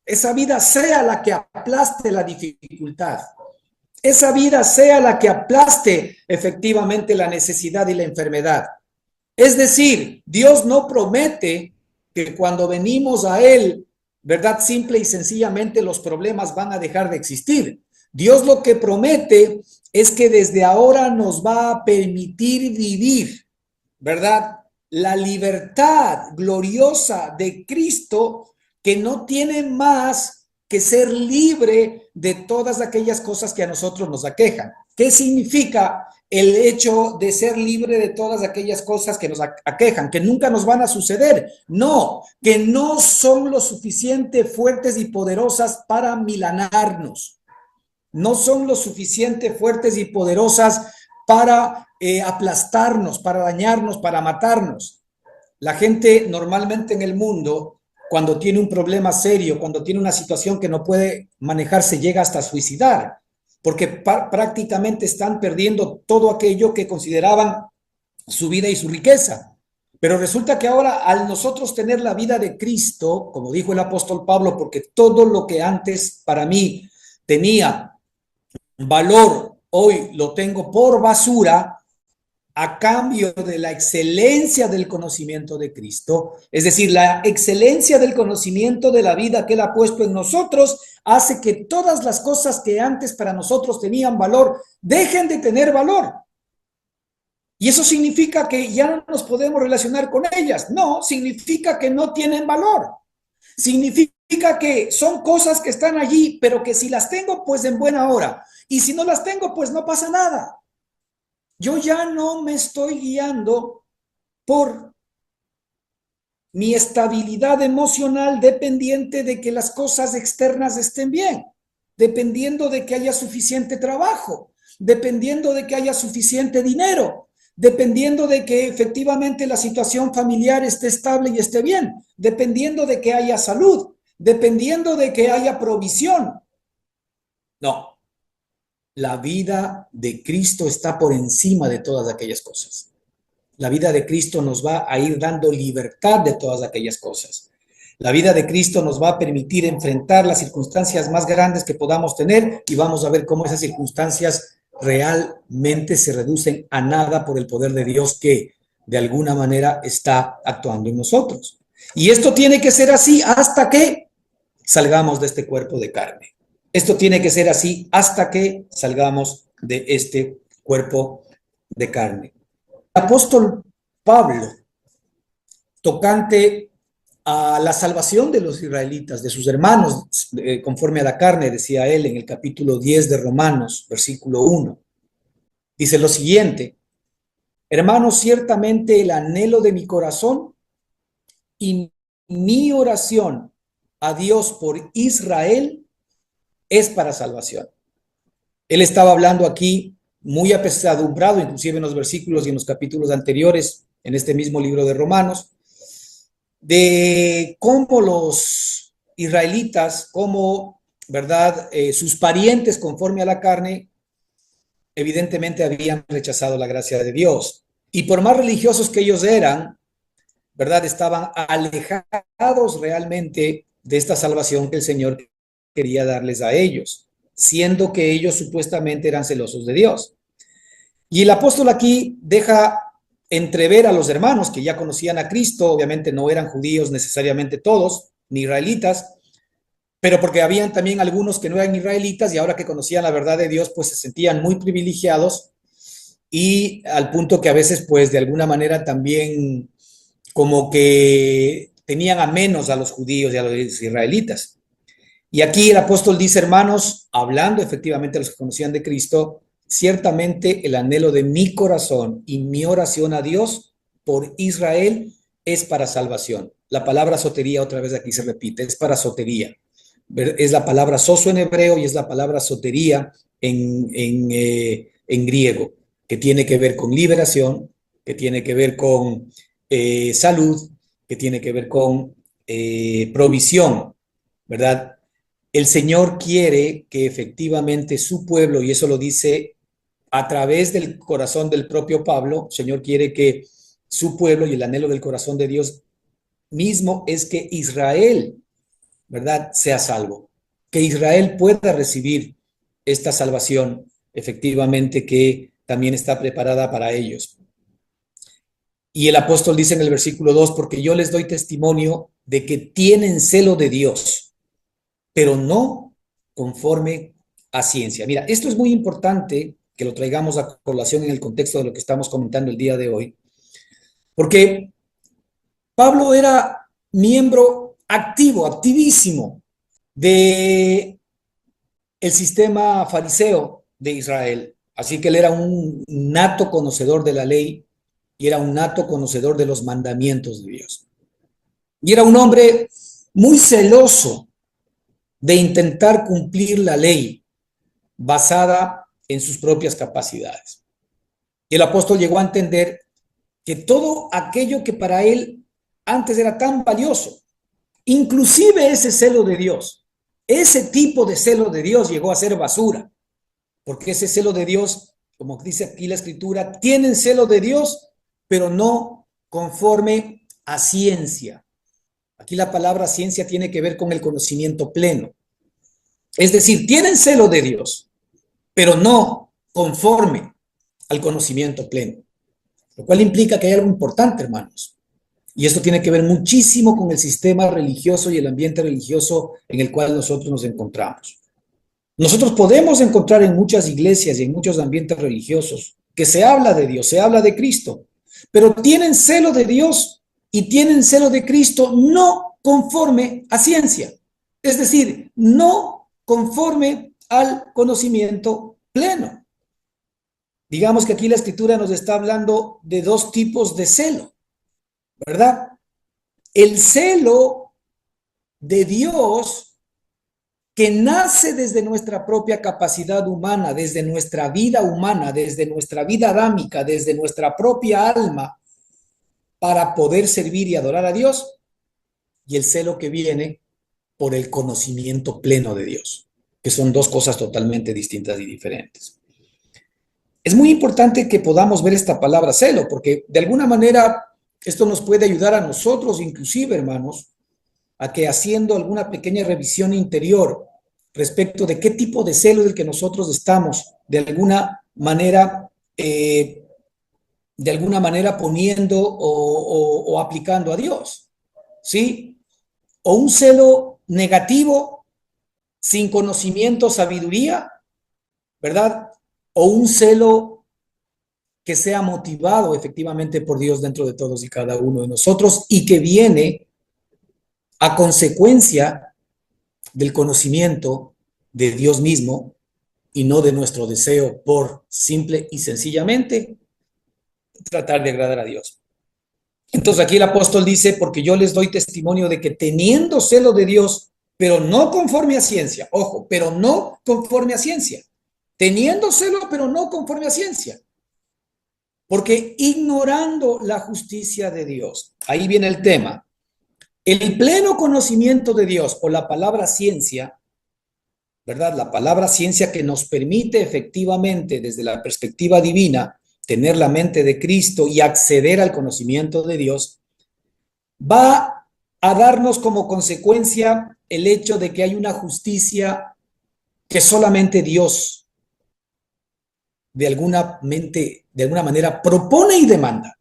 Esa vida sea la que aplaste la dificultad. Esa vida sea la que aplaste efectivamente la necesidad y la enfermedad. Es decir, Dios no promete que cuando venimos a Él, ¿verdad?, simple y sencillamente los problemas van a dejar de existir. Dios lo que promete es que desde ahora nos va a permitir vivir, ¿verdad?, la libertad gloriosa de Cristo, que no tiene más que ser libre de todas aquellas cosas que a nosotros nos aquejan. ¿Qué significa el hecho de ser libre de todas aquellas cosas que nos aquejan, que nunca nos van a suceder? No, que no son lo suficiente fuertes y poderosas para milanarnos. No son lo suficiente fuertes y poderosas para aplastarnos, para dañarnos, para matarnos. La gente normalmente en el mundo, cuando tiene un problema serio, cuando tiene una situación que no puede manejarse, llega hasta suicidar, porque prácticamente están perdiendo todo aquello que consideraban su vida y su riqueza. Pero resulta que ahora, al nosotros tener la vida de Cristo, como dijo el apóstol Pablo, porque todo lo que antes para mí tenía valor, hoy lo tengo por basura, a cambio de la excelencia del conocimiento de Cristo, es decir, la excelencia del conocimiento de la vida que Él ha puesto en nosotros, hace que todas las cosas que antes para nosotros tenían valor, dejen de tener valor. Y eso significa que ya no nos podemos relacionar con ellas. No, significa que no tienen valor. Significa que son cosas que están allí, pero que si las tengo, pues en buena hora. Y si no las tengo, pues no pasa nada. Yo ya no me estoy guiando por mi estabilidad emocional dependiente de que las cosas externas estén bien, dependiendo de que haya suficiente trabajo, dependiendo de que haya suficiente dinero, dependiendo de que efectivamente la situación familiar esté estable y esté bien, dependiendo de que haya salud, dependiendo de que haya provisión. No. La vida de Cristo está por encima de todas aquellas cosas. La vida de Cristo nos va a ir dando libertad de todas aquellas cosas. La vida de Cristo nos va a permitir enfrentar las circunstancias más grandes que podamos tener y vamos a ver cómo esas circunstancias realmente se reducen a nada por el poder de Dios que de alguna manera está actuando en nosotros. Y esto tiene que ser así hasta que salgamos de este cuerpo de carne. Esto tiene que ser así hasta que salgamos de este cuerpo de carne. El apóstol Pablo, tocante a la salvación de los israelitas, de sus hermanos, conforme a la carne, decía él en el capítulo 10 de Romanos, versículo 1, dice lo siguiente: hermanos, ciertamente el anhelo de mi corazón y mi oración a Dios por Israel es para salvación. Él estaba hablando aquí muy apesadumbrado, inclusive en los versículos y en los capítulos anteriores, en este mismo libro de Romanos, de cómo los israelitas, cómo, ¿verdad?, sus parientes conforme a la carne, evidentemente habían rechazado la gracia de Dios. Y por más religiosos que ellos eran, ¿verdad? Estaban alejados realmente de esta salvación que el Señor quería darles a ellos, siendo que ellos supuestamente eran celosos de Dios. Y el apóstol aquí deja entrever a los hermanos que ya conocían a Cristo, obviamente no eran judíos necesariamente todos, ni israelitas, pero porque habían también algunos que no eran israelitas y ahora que conocían la verdad de Dios, pues se sentían muy privilegiados y al punto que a veces, pues de alguna manera también como que tenían a menos a los judíos y a los israelitas. Y aquí el apóstol dice, hermanos, hablando efectivamente a los que conocían de Cristo, ciertamente el anhelo de mi corazón y mi oración a Dios por Israel es para salvación. La palabra sotería otra vez aquí se repite, es para sotería. Es la palabra soso en hebreo y es la palabra sotería en griego, que tiene que ver con liberación, que tiene que ver con salud, que tiene que ver con provisión, ¿verdad? El Señor quiere que efectivamente su pueblo, y eso lo dice a través del corazón del propio Pablo, el Señor quiere que su pueblo y el anhelo del corazón de Dios mismo es que Israel, ¿verdad?, sea salvo, que Israel pueda recibir esta salvación efectivamente que también está preparada para ellos. Y el apóstol dice en el versículo 2, porque yo les doy testimonio de que tienen celo de Dios, pero no conforme a ciencia. Mira, esto es muy importante que lo traigamos a colación en el contexto de lo que estamos comentando el día de hoy, porque Pablo era miembro activo, activísimo de el sistema fariseo de Israel. Así que él era un nato conocedor de la ley y era un nato conocedor de los mandamientos de Dios. Y era un hombre muy celoso de intentar cumplir la ley basada en sus propias capacidades. Y el apóstol llegó a entender que todo aquello que para él antes era tan valioso, inclusive ese celo de Dios, ese tipo de celo de Dios llegó a ser basura, porque ese celo de Dios, como dice aquí la escritura, tienen celo de Dios, pero no conforme a ciencia. Aquí la palabra ciencia tiene que ver con el conocimiento pleno. Es decir, tienen celo de Dios, pero no conforme al conocimiento pleno. Lo cual implica que hay algo importante, hermanos. Y esto tiene que ver muchísimo con el sistema religioso y el ambiente religioso en el cual nosotros nos encontramos. Nosotros podemos encontrar en muchas iglesias y en muchos ambientes religiosos que se habla de Dios, se habla de Cristo, pero tienen celo de Dios y tienen celo de Cristo no conforme a ciencia, es decir, no conforme al conocimiento pleno. Digamos que aquí la escritura nos está hablando de dos tipos de celo, ¿verdad? El celo de Dios que nace desde nuestra propia capacidad humana, desde nuestra vida humana, desde nuestra vida adámica, desde nuestra propia alma, para poder servir y adorar a Dios, y el celo que viene por el conocimiento pleno de Dios, que son dos cosas totalmente distintas y diferentes. Es muy importante que podamos ver esta palabra celo, porque de alguna manera esto nos puede ayudar a nosotros, inclusive, hermanos, a que haciendo alguna pequeña revisión interior respecto de qué tipo de celo es el que nosotros estamos de alguna manera poniendo o aplicando a Dios, ¿sí? O un celo negativo, sin conocimiento, sabiduría, ¿verdad? O un celo que sea motivado efectivamente por Dios dentro de todos y cada uno de nosotros y que viene a consecuencia del conocimiento de Dios mismo y no de nuestro deseo por simple y sencillamente tratar de agradar a Dios. Entonces aquí el apóstol dice, porque yo les doy testimonio de que teniendo celo de Dios, pero no conforme a ciencia, ojo, pero no conforme a ciencia, teniendo celo, pero no conforme a ciencia, porque ignorando la justicia de Dios, ahí viene el tema, el pleno conocimiento de Dios o la palabra ciencia ¿verdad? La palabra ciencia que nos permite efectivamente, desde la perspectiva divina, tener la mente de Cristo y acceder al conocimiento de Dios, va a darnos como consecuencia el hecho de que hay una justicia que solamente Dios de alguna manera propone y demanda.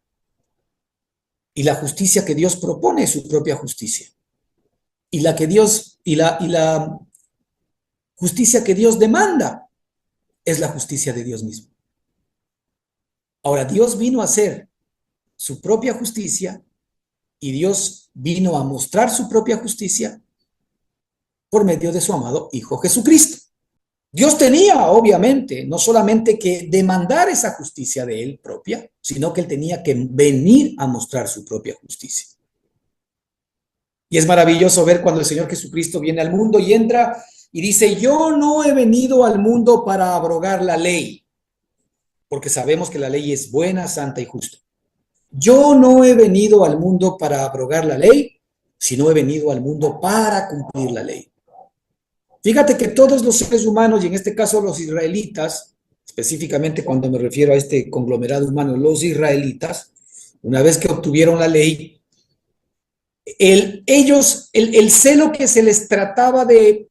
Y la justicia que Dios propone es su propia justicia. Y la justicia que Dios demanda es la justicia de Dios mismo. Ahora, Dios vino a hacer su propia justicia y Dios vino a mostrar su propia justicia por medio de su amado Hijo Jesucristo. Dios tenía, obviamente, no solamente que demandar esa justicia de él propia, sino que él tenía que venir a mostrar su propia justicia. Y es maravilloso ver cuando el Señor Jesucristo viene al mundo y entra y dice, yo no he venido al mundo para abrogar la ley, porque sabemos que la ley es buena, santa y justa. Yo no he venido al mundo para abrogar la ley, sino he venido al mundo para cumplir la ley. Fíjate que todos los seres humanos, y en este caso los israelitas, específicamente cuando me refiero a este conglomerado humano, los israelitas, una vez que obtuvieron la ley, el celo que se les trataba de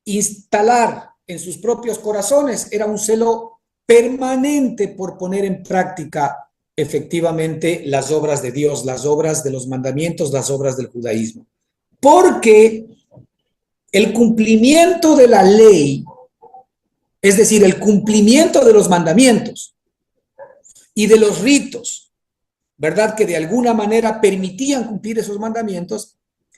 instalar en sus propios corazones era un celo permanente por poner en práctica efectivamente las obras de Dios, las obras de los mandamientos, las obras del judaísmo. Porque el cumplimiento de la ley, es decir, el cumplimiento de los mandamientos y de los ritos, ¿verdad? Que de alguna manera permitían cumplir esos mandamientos,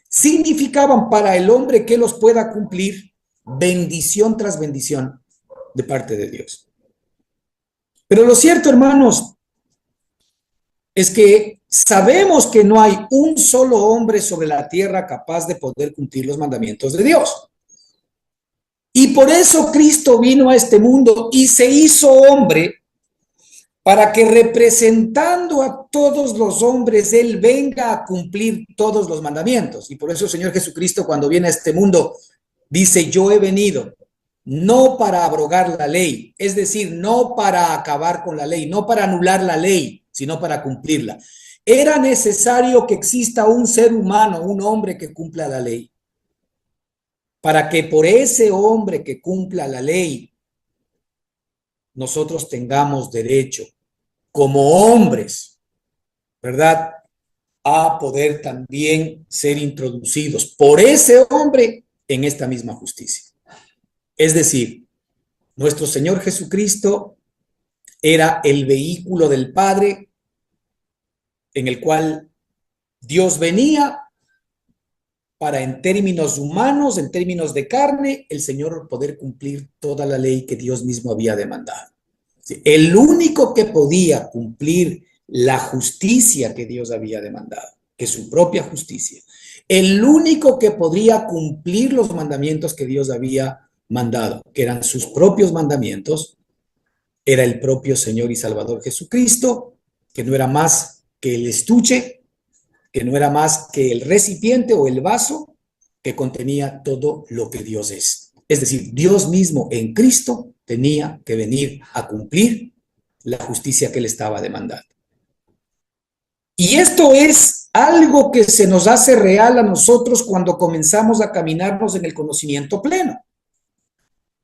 significaban para el hombre que los pueda cumplir bendición tras bendición de parte de Dios. Pero lo cierto, hermanos, es que sabemos que no hay un solo hombre sobre la tierra capaz de poder cumplir los mandamientos de Dios. Y por eso Cristo vino a este mundo y se hizo hombre para que representando a todos los hombres, Él venga a cumplir todos los mandamientos. Y por eso el Señor Jesucristo, cuando viene a este mundo, dice, yo he venido no para abrogar la ley, es decir, no para acabar con la ley, no para anular la ley, sino para cumplirla. Era necesario que exista un ser humano, un hombre que cumpla la ley, para que por ese hombre que cumpla la ley, nosotros tengamos derecho, como hombres, ¿verdad?, a poder también ser introducidos por ese hombre en esta misma justicia. Es decir, nuestro Señor Jesucristo era el vehículo del Padre en el cual Dios venía para, en términos humanos, en términos de carne, el Señor poder cumplir toda la ley que Dios mismo había demandado. El único que podía cumplir la justicia que Dios había demandado, que es su propia justicia, el único que podría cumplir los mandamientos que Dios había mandado, que eran sus propios mandamientos, era el propio Señor y Salvador Jesucristo, que no era más que el estuche, que no era más que el recipiente o el vaso que contenía todo lo que Dios es. Es decir, Dios mismo en Cristo tenía que venir a cumplir la justicia que él estaba demandando. Y esto es algo que se nos hace real a nosotros cuando comenzamos a caminarnos en el conocimiento pleno.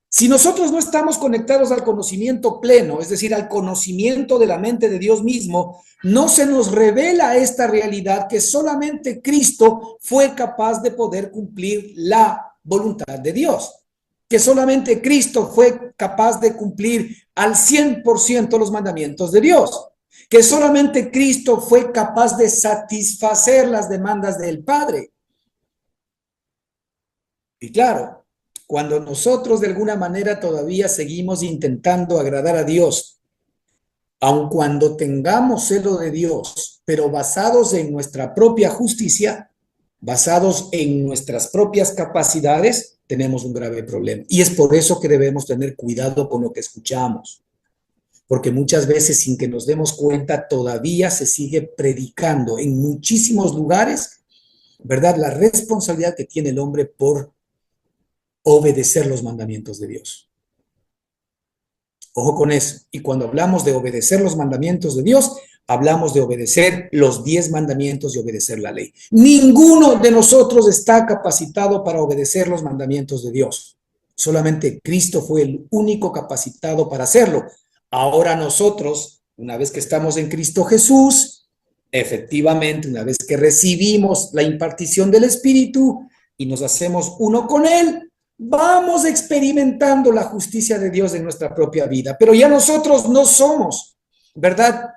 Si nosotros no estamos conectados al conocimiento pleno, es decir, al conocimiento de la mente de Dios mismo, no se nos revela esta realidad que solamente Cristo fue capaz de poder cumplir la voluntad de Dios, que solamente Cristo fue capaz de cumplir al 100% los mandamientos de Dios, que solamente Cristo fue capaz de satisfacer las demandas del Padre. Y claro, cuando nosotros de alguna manera todavía seguimos intentando agradar a Dios, aun cuando tengamos celo de Dios, pero basados en nuestra propia justicia, basados en nuestras propias capacidades, tenemos un grave problema. Y es por eso que debemos tener cuidado con lo que escuchamos, porque muchas veces sin que nos demos cuenta todavía se sigue predicando en muchísimos lugares, ¿verdad?, la responsabilidad que tiene el hombre por obedecer los mandamientos de Dios. Ojo con eso. Y cuando hablamos de obedecer los mandamientos de Dios, hablamos de obedecer los 10 mandamientos y obedecer la ley. Ninguno de nosotros está capacitado para obedecer los mandamientos de Dios. Solamente Cristo fue el único capacitado para hacerlo. Ahora nosotros, una vez que estamos en Cristo Jesús, efectivamente, una vez que recibimos la impartición del Espíritu y nos hacemos uno con Él, vamos experimentando la justicia de Dios en nuestra propia vida. Pero ya nosotros no somos, ¿verdad?,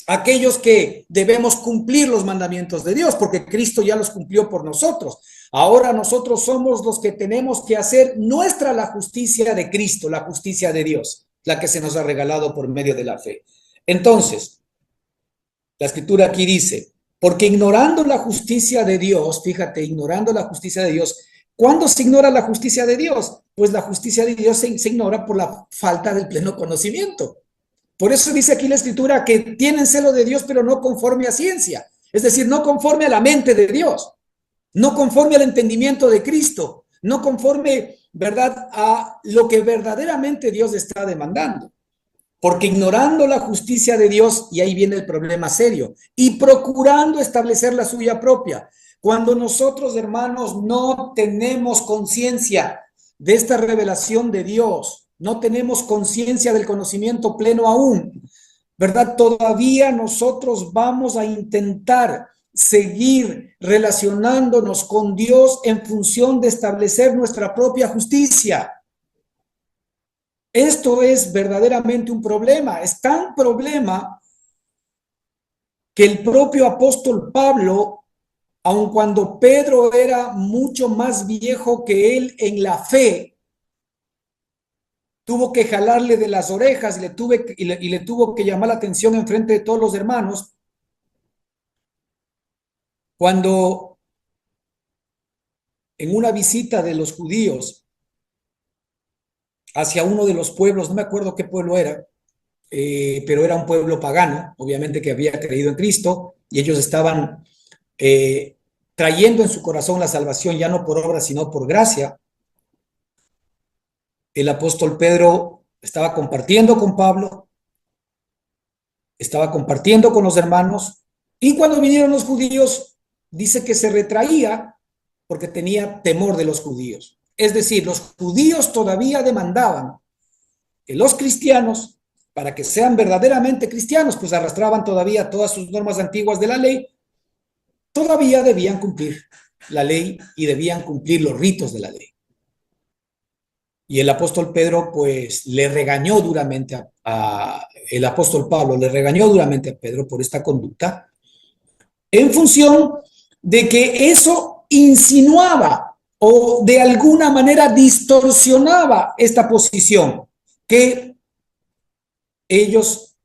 aquellos que debemos cumplir los mandamientos de Dios, porque Cristo ya los cumplió por nosotros. Ahora nosotros somos los que tenemos que hacer nuestra la justicia de Cristo, la justicia de Dios, la que se nos ha regalado por medio de la fe. Entonces, la escritura aquí dice, porque ignorando la justicia de Dios, fíjate, ignorando la justicia de Dios, ¿cuándo se ignora la justicia de Dios? Pues la justicia de Dios se ignora por la falta del pleno conocimiento. Por eso dice aquí la escritura que tienen celo de Dios, pero no conforme a ciencia. Es decir, no conforme a la mente de Dios, no conforme al entendimiento de Cristo, no conforme, ¿verdad?, a lo que verdaderamente Dios está demandando. Porque ignorando la justicia de Dios, y ahí viene el problema serio, y procurando establecer la suya propia. Cuando nosotros, hermanos, no tenemos conciencia de esta revelación de Dios, no tenemos conciencia del conocimiento pleno aún, ¿verdad? Todavía nosotros vamos a intentar seguir relacionándonos con Dios en función de establecer nuestra propia justicia. Esto es verdaderamente un problema. Es tan problema que el propio apóstol Pablo, aun cuando Pedro era mucho más viejo que él en la fe, tuvo que jalarle de las orejas y le tuvo que llamar la atención en frente de todos los hermanos cuando en una visita de los judíos hacia uno de los pueblos, no me acuerdo qué pueblo era, pero era un pueblo pagano, obviamente, que había creído en Cristo, y ellos estaban trayendo en su corazón la salvación ya no por obra, sino por gracia. El apóstol Pedro estaba compartiendo con Pablo, estaba compartiendo con los hermanos, y cuando vinieron los judíos, dice que se retraía porque tenía temor de los judíos. Es decir, los judíos todavía demandaban que los cristianos, para que sean verdaderamente cristianos, pues arrastraban todavía todas sus normas antiguas de la ley, todavía debían cumplir la ley y debían cumplir los ritos de la ley. Y el apóstol Pedro, pues, le regañó duramente el apóstol Pablo le regañó duramente a Pedro por esta conducta, en función de que eso insinuaba o de alguna manera distorsionaba esta posición, que ellos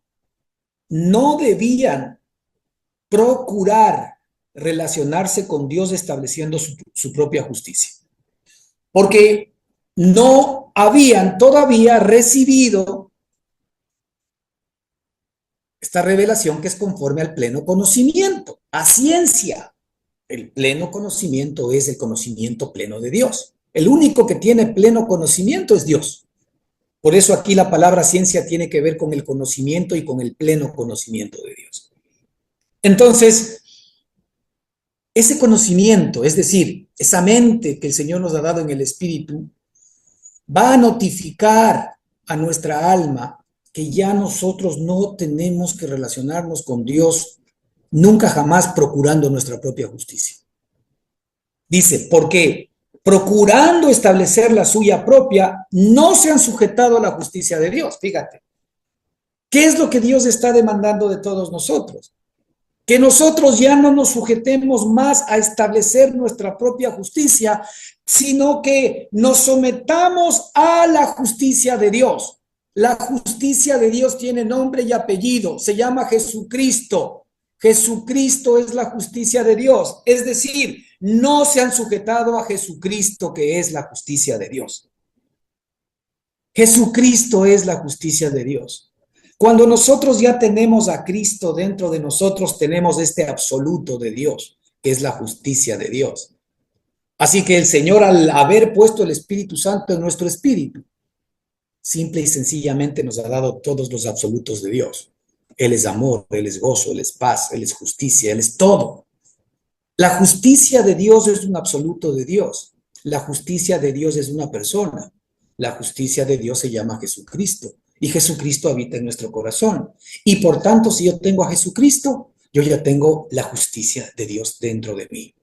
no debían procurar relacionarse con Dios estableciendo su propia justicia, porque no habían todavía recibido esta revelación que es conforme al pleno conocimiento, a ciencia. El pleno conocimiento es el conocimiento pleno de Dios. El único que tiene pleno conocimiento es Dios. Por eso aquí la palabra ciencia tiene que ver con el conocimiento y con el pleno conocimiento de Dios. Entonces, ese conocimiento, es decir, esa mente que el Señor nos ha dado en el Espíritu, va a notificar a nuestra alma que ya nosotros no tenemos que relacionarnos con Dios nunca jamás procurando nuestra propia justicia. Dice, porque procurando establecer la suya propia, no se han sujetado a la justicia de Dios. Fíjate, ¿qué es lo que Dios está demandando de todos nosotros? Que nosotros ya no nos sujetemos más a establecer nuestra propia justicia, sino que nos sometamos a la justicia de Dios. La justicia de Dios tiene nombre y apellido, se llama Jesucristo. Jesucristo es la justicia de Dios, es decir, no se han sujetado a Jesucristo, que es la justicia de Dios. Jesucristo es la justicia de Dios. Cuando nosotros ya tenemos a Cristo dentro de nosotros, tenemos este absoluto de Dios, que es la justicia de Dios. Así que el Señor, al haber puesto el Espíritu Santo en nuestro espíritu, simple y sencillamente nos ha dado todos los absolutos de Dios. Él es amor, Él es gozo, Él es paz, Él es justicia, Él es todo. La justicia de Dios es un absoluto de Dios. La justicia de Dios es una persona. La justicia de Dios se llama Jesucristo. Y Jesucristo habita en nuestro corazón. Y por tanto, si yo tengo a Jesucristo, yo ya tengo la justicia de Dios dentro de mí.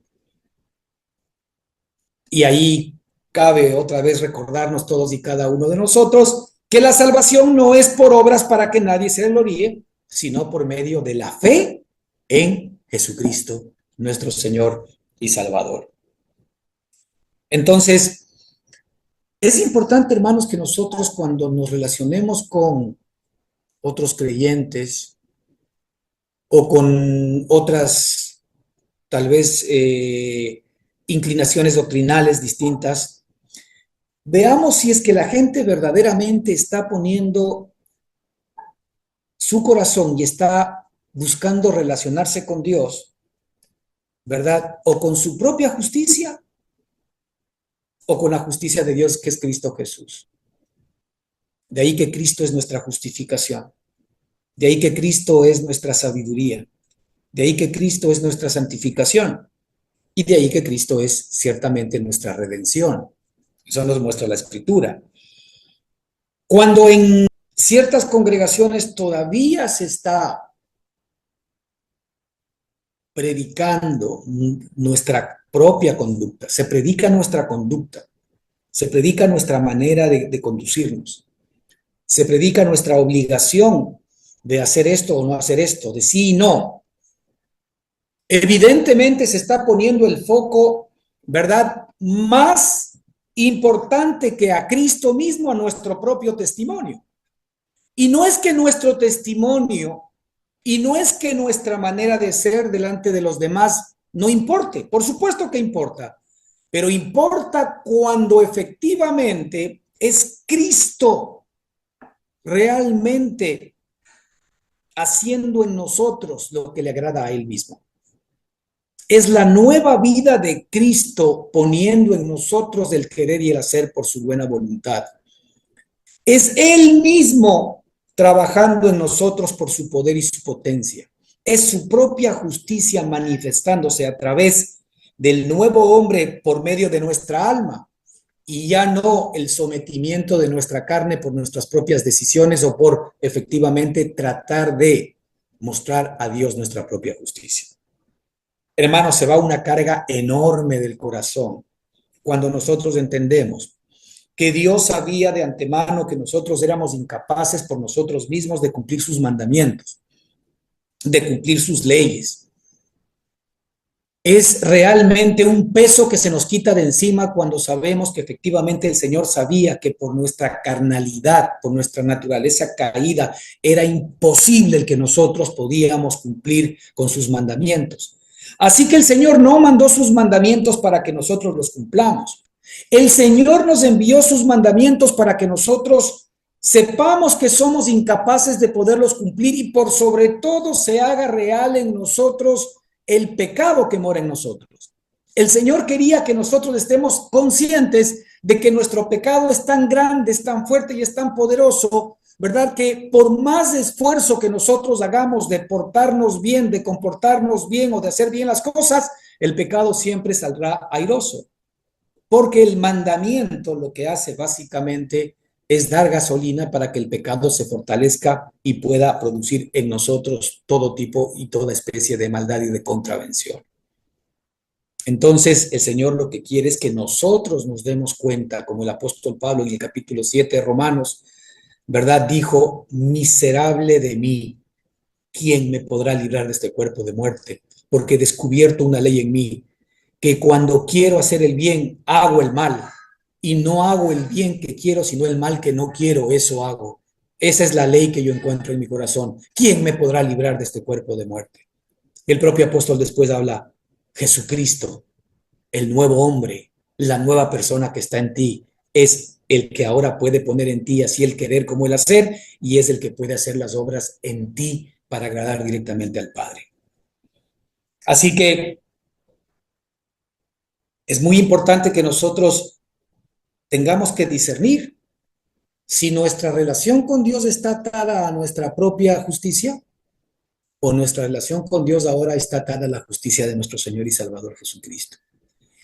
Y ahí cabe otra vez recordarnos todos y cada uno de nosotros que la salvación no es por obras para que nadie se gloríe, sino por medio de la fe en Jesucristo, nuestro Señor y Salvador. Entonces, es importante, hermanos, que nosotros cuando nos relacionemos con otros creyentes o con otras, tal vez, inclinaciones doctrinales distintas, veamos si es que la gente verdaderamente está poniendo su corazón y está buscando relacionarse con Dios, ¿verdad? O con su propia justicia o con la justicia de Dios que es Cristo Jesús. De ahí que Cristo es nuestra justificación. De ahí que Cristo es nuestra sabiduría. De ahí que Cristo es nuestra santificación. Y de ahí que Cristo es ciertamente nuestra redención. Eso nos muestra la Escritura. Cuando en ciertas congregaciones todavía se está predicando nuestra propia conducta, se predica nuestra conducta, se predica nuestra manera de conducirnos, se predica nuestra obligación de hacer esto o no hacer esto, de sí y no. Evidentemente se está poniendo el foco, ¿verdad?, más importante que a Cristo mismo, a nuestro propio testimonio. Y no es que nuestro testimonio y no es que nuestra manera de ser delante de los demás no importe, por supuesto que importa, pero importa cuando efectivamente es Cristo realmente haciendo en nosotros lo que le agrada a Él mismo. Es la nueva vida de Cristo poniendo en nosotros el querer y el hacer por su buena voluntad. Es Él mismo trabajando en nosotros por su poder y su potencia. Es su propia justicia manifestándose a través del nuevo hombre por medio de nuestra alma y ya no el sometimiento de nuestra carne por nuestras propias decisiones o por efectivamente tratar de mostrar a Dios nuestra propia justicia. Hermanos, se va una carga enorme del corazón cuando nosotros entendemos que Dios sabía de antemano que nosotros éramos incapaces por nosotros mismos de cumplir sus mandamientos, de cumplir sus leyes. Es realmente un peso que se nos quita de encima cuando sabemos que efectivamente el Señor sabía que por nuestra carnalidad, por nuestra naturaleza caída, era imposible el que nosotros podíamos cumplir con sus mandamientos. Así que el Señor no mandó sus mandamientos para que nosotros los cumplamos. El Señor nos envió sus mandamientos para que nosotros sepamos que somos incapaces de poderlos cumplir y por sobre todo se haga real en nosotros el pecado que mora en nosotros. El Señor quería que nosotros estemos conscientes de que nuestro pecado es tan grande, es tan fuerte y es tan poderoso, ¿verdad? Que por más esfuerzo que nosotros hagamos de portarnos bien, de comportarnos bien o de hacer bien las cosas, el pecado siempre saldrá airoso. Porque el mandamiento lo que hace básicamente es dar gasolina para que el pecado se fortalezca y pueda producir en nosotros todo tipo y toda especie de maldad y de contravención. Entonces, el Señor lo que quiere es que nosotros nos demos cuenta, como el apóstol Pablo en el capítulo 7 de Romanos, ¿verdad? Dijo, miserable de mí, ¿quién me podrá librar de este cuerpo de muerte? Porque he descubierto una ley en mí, que cuando quiero hacer el bien, hago el mal. Y no hago el bien que quiero, sino el mal que no quiero, eso hago. Esa es la ley que yo encuentro en mi corazón. ¿Quién me podrá librar de este cuerpo de muerte? El propio apóstol después habla, Jesucristo, el nuevo hombre, la nueva persona que está en ti, es el que ahora puede poner en ti así el querer como el hacer, y es el que puede hacer las obras en ti para agradar directamente al Padre. Así que Es muy importante que nosotros tengamos que discernir si nuestra relación con Dios está atada a nuestra propia justicia o nuestra relación con Dios ahora está atada a la justicia de nuestro Señor y Salvador Jesucristo.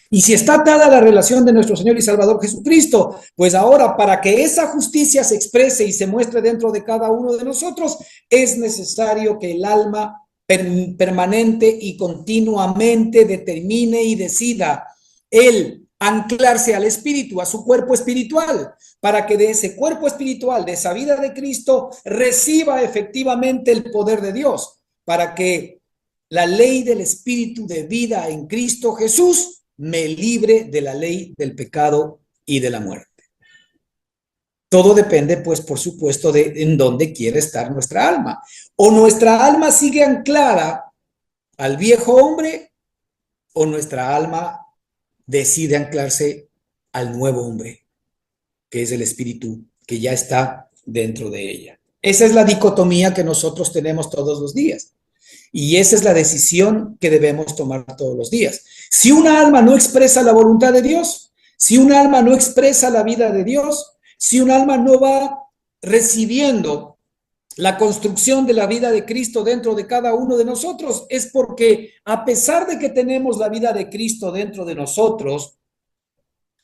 Y si está atada a la relación de nuestro Señor y Salvador Jesucristo, pues ahora para que esa justicia se exprese y se muestre dentro de cada uno de nosotros, es necesario que el alma permanente y continuamente determine y decida el anclarse al espíritu, a su cuerpo espiritual, para que de ese cuerpo espiritual, de esa vida de Cristo, reciba efectivamente el poder de Dios, para que la ley del espíritu de vida en Cristo Jesús me libre de la ley del pecado y de la muerte. Todo depende, pues, por supuesto, de en dónde quiere estar nuestra alma. O nuestra alma sigue anclada al viejo hombre, o nuestra alma decide anclarse al nuevo hombre, que es el espíritu que ya está dentro de ella. Esa es la dicotomía que nosotros tenemos todos los días. Y esa es la decisión que debemos tomar todos los días. Si una alma no expresa la voluntad de Dios, si un alma no expresa la vida de Dios, si un alma no va recibiendo la construcción de la vida de Cristo dentro de cada uno de nosotros, es porque a pesar de que tenemos la vida de Cristo dentro de nosotros,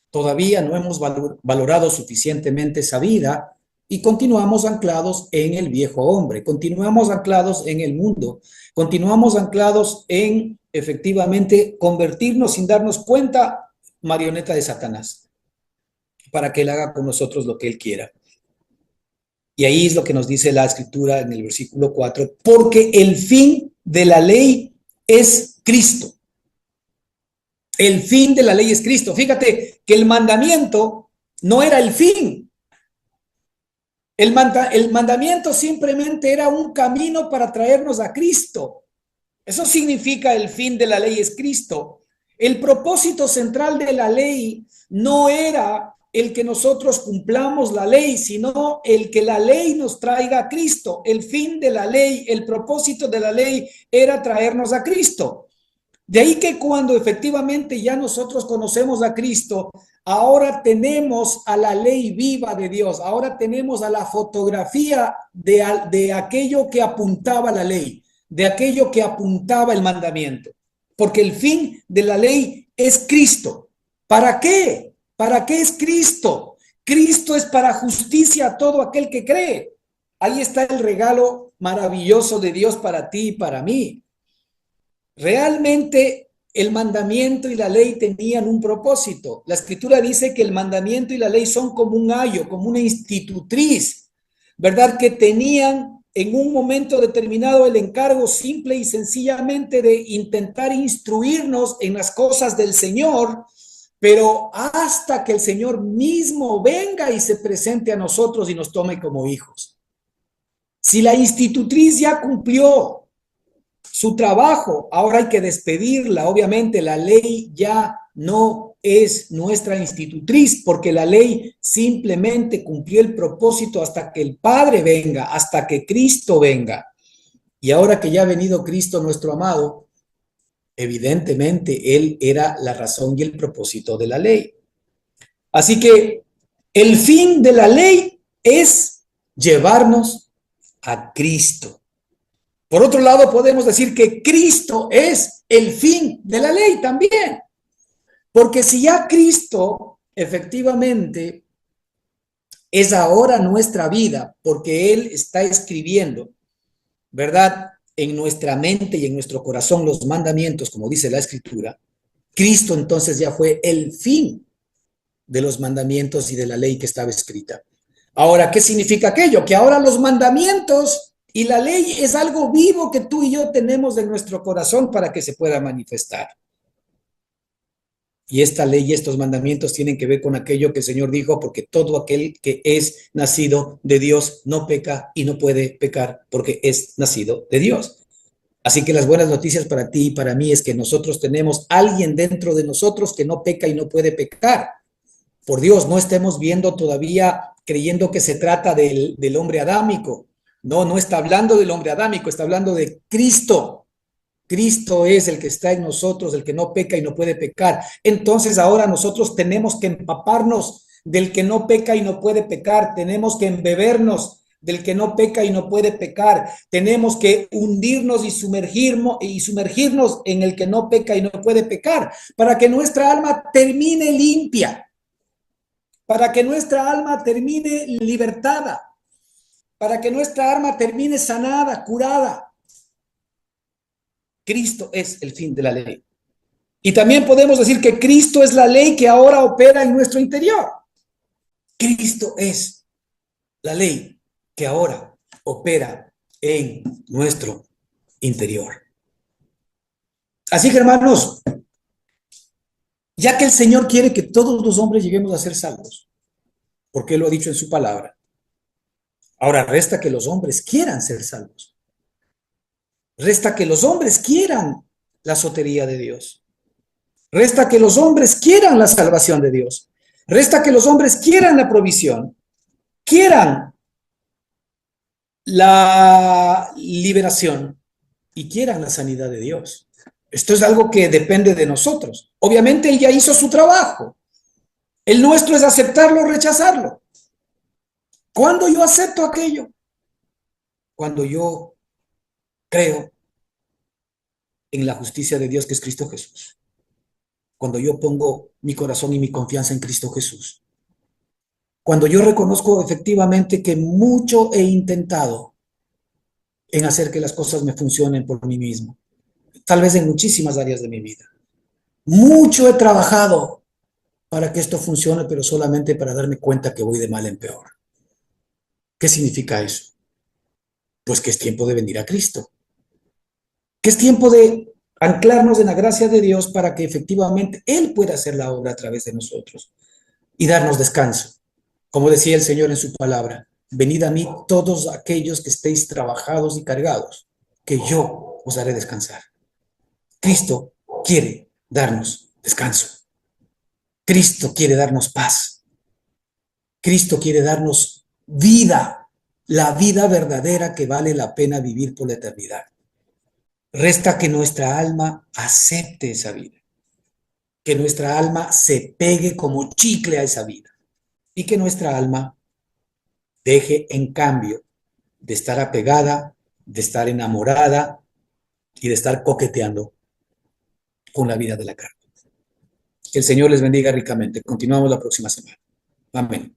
todavía no hemos valorado suficientemente esa vida y continuamos anclados en el viejo hombre, continuamos anclados en el mundo, continuamos anclados en efectivamente convertirnos sin darnos cuenta marioneta de Satanás, para que él haga con nosotros lo que él quiera. Y ahí es lo que nos dice la escritura en el versículo 4, porque el fin de la ley es Cristo. El fin de la ley es Cristo. Fíjate que el mandamiento no era el fin. El mandamiento simplemente era un camino para traernos a Cristo. Eso significa el fin de la ley es Cristo. El propósito central de la ley no era el que nosotros cumplamos la ley, sino el que la ley nos traiga a Cristo. El fin de la ley, el propósito de la ley era traernos a Cristo. De ahí que cuando efectivamente ya nosotros conocemos a Cristo, ahora tenemos a la ley viva de Dios, ahora tenemos a la fotografía de aquello que apuntaba la ley, de aquello que apuntaba el mandamiento. Porque el fin de la ley es Cristo. ¿Para qué? ¿Para qué es Cristo? Cristo es para justicia a todo aquel que cree. Ahí está el regalo maravilloso de Dios para ti y para mí. Realmente el mandamiento y la ley tenían un propósito. La escritura dice que el mandamiento y la ley son como un ayo, como una institutriz, ¿verdad? Que tenían en un momento determinado el encargo simple y sencillamente de intentar instruirnos en las cosas del Señor, pero hasta que el Señor mismo venga y se presente a nosotros y nos tome como hijos. Si la institutriz ya cumplió su trabajo, ahora hay que despedirla. Obviamente la ley ya no es nuestra institutriz, porque la ley simplemente cumplió el propósito hasta que el Padre venga, hasta que Cristo venga. Y ahora que ya ha venido Cristo nuestro amado, evidentemente Él era la razón y el propósito de la ley. Así que el fin de la ley es llevarnos a Cristo. Por otro lado, podemos decir que Cristo es el fin de la ley también. Porque si ya Cristo efectivamente es ahora nuestra vida, porque Él está escribiendo, ¿verdad? En nuestra mente y en nuestro corazón los mandamientos, como dice la Escritura, Cristo entonces ya fue el fin de los mandamientos y de la ley que estaba escrita. Ahora, ¿qué significa aquello? Que ahora los mandamientos y la ley es algo vivo que tú y yo tenemos en nuestro corazón para que se pueda manifestar. Y esta ley y estos mandamientos tienen que ver con aquello que el Señor dijo, porque todo aquel que es nacido de Dios no peca y no puede pecar porque es nacido de Dios. Así que las buenas noticias para ti y para mí es que nosotros tenemos alguien dentro de nosotros que no peca y no puede pecar. Por Dios, no estemos viendo todavía creyendo que se trata del hombre adámico. No, no está hablando del hombre adámico, está hablando de Cristo. Cristo es el que está en nosotros, el que no peca y no puede pecar. Entonces ahora nosotros tenemos que empaparnos del que no peca y no puede pecar. Tenemos que embebernos del que no peca y no puede pecar. Tenemos que hundirnos y sumergirnos en el que no peca y no puede pecar, para que nuestra alma termine limpia, para que nuestra alma termine libertada, para que nuestra alma termine sanada, curada. Cristo es el fin de la ley. Y también podemos decir que Cristo es la ley que ahora opera en nuestro interior. Cristo es la ley que ahora opera en nuestro interior. Así que, hermanos, ya que el Señor quiere que todos los hombres lleguemos a ser salvos, porque Él lo ha dicho en su palabra, ahora resta que los hombres quieran ser salvos. Resta que los hombres quieran la sotería de Dios. Resta que los hombres quieran la salvación de Dios. Resta que los hombres quieran la provisión, quieran la liberación y quieran la sanidad de Dios. Esto es algo que depende de nosotros. Obviamente Él ya hizo su trabajo. El nuestro es aceptarlo o rechazarlo. ¿Cuándo yo acepto aquello? Cuando yo creo en la justicia de Dios, que es Cristo Jesús. Cuando yo pongo mi corazón y mi confianza en Cristo Jesús. Cuando yo reconozco efectivamente que mucho he intentado en hacer que las cosas me funcionen por mí mismo, tal vez en muchísimas áreas de mi vida. Mucho he trabajado para que esto funcione, pero solamente para darme cuenta que voy de mal en peor. ¿Qué significa eso? Pues que es tiempo de venir a Cristo, que es tiempo de anclarnos en la gracia de Dios para que efectivamente Él pueda hacer la obra a través de nosotros y darnos descanso. Como decía el Señor en su palabra, venid a mí todos aquellos que estéis trabajados y cargados, que yo os haré descansar. Cristo quiere darnos descanso. Cristo quiere darnos paz. Cristo quiere darnos vida, la vida verdadera que vale la pena vivir por la eternidad. Resta que nuestra alma acepte esa vida, que nuestra alma se pegue como chicle a esa vida y que nuestra alma deje en cambio de estar apegada, de estar enamorada y de estar coqueteando con la vida de la carne. Que el Señor les bendiga ricamente. Continuamos la próxima semana. Amén.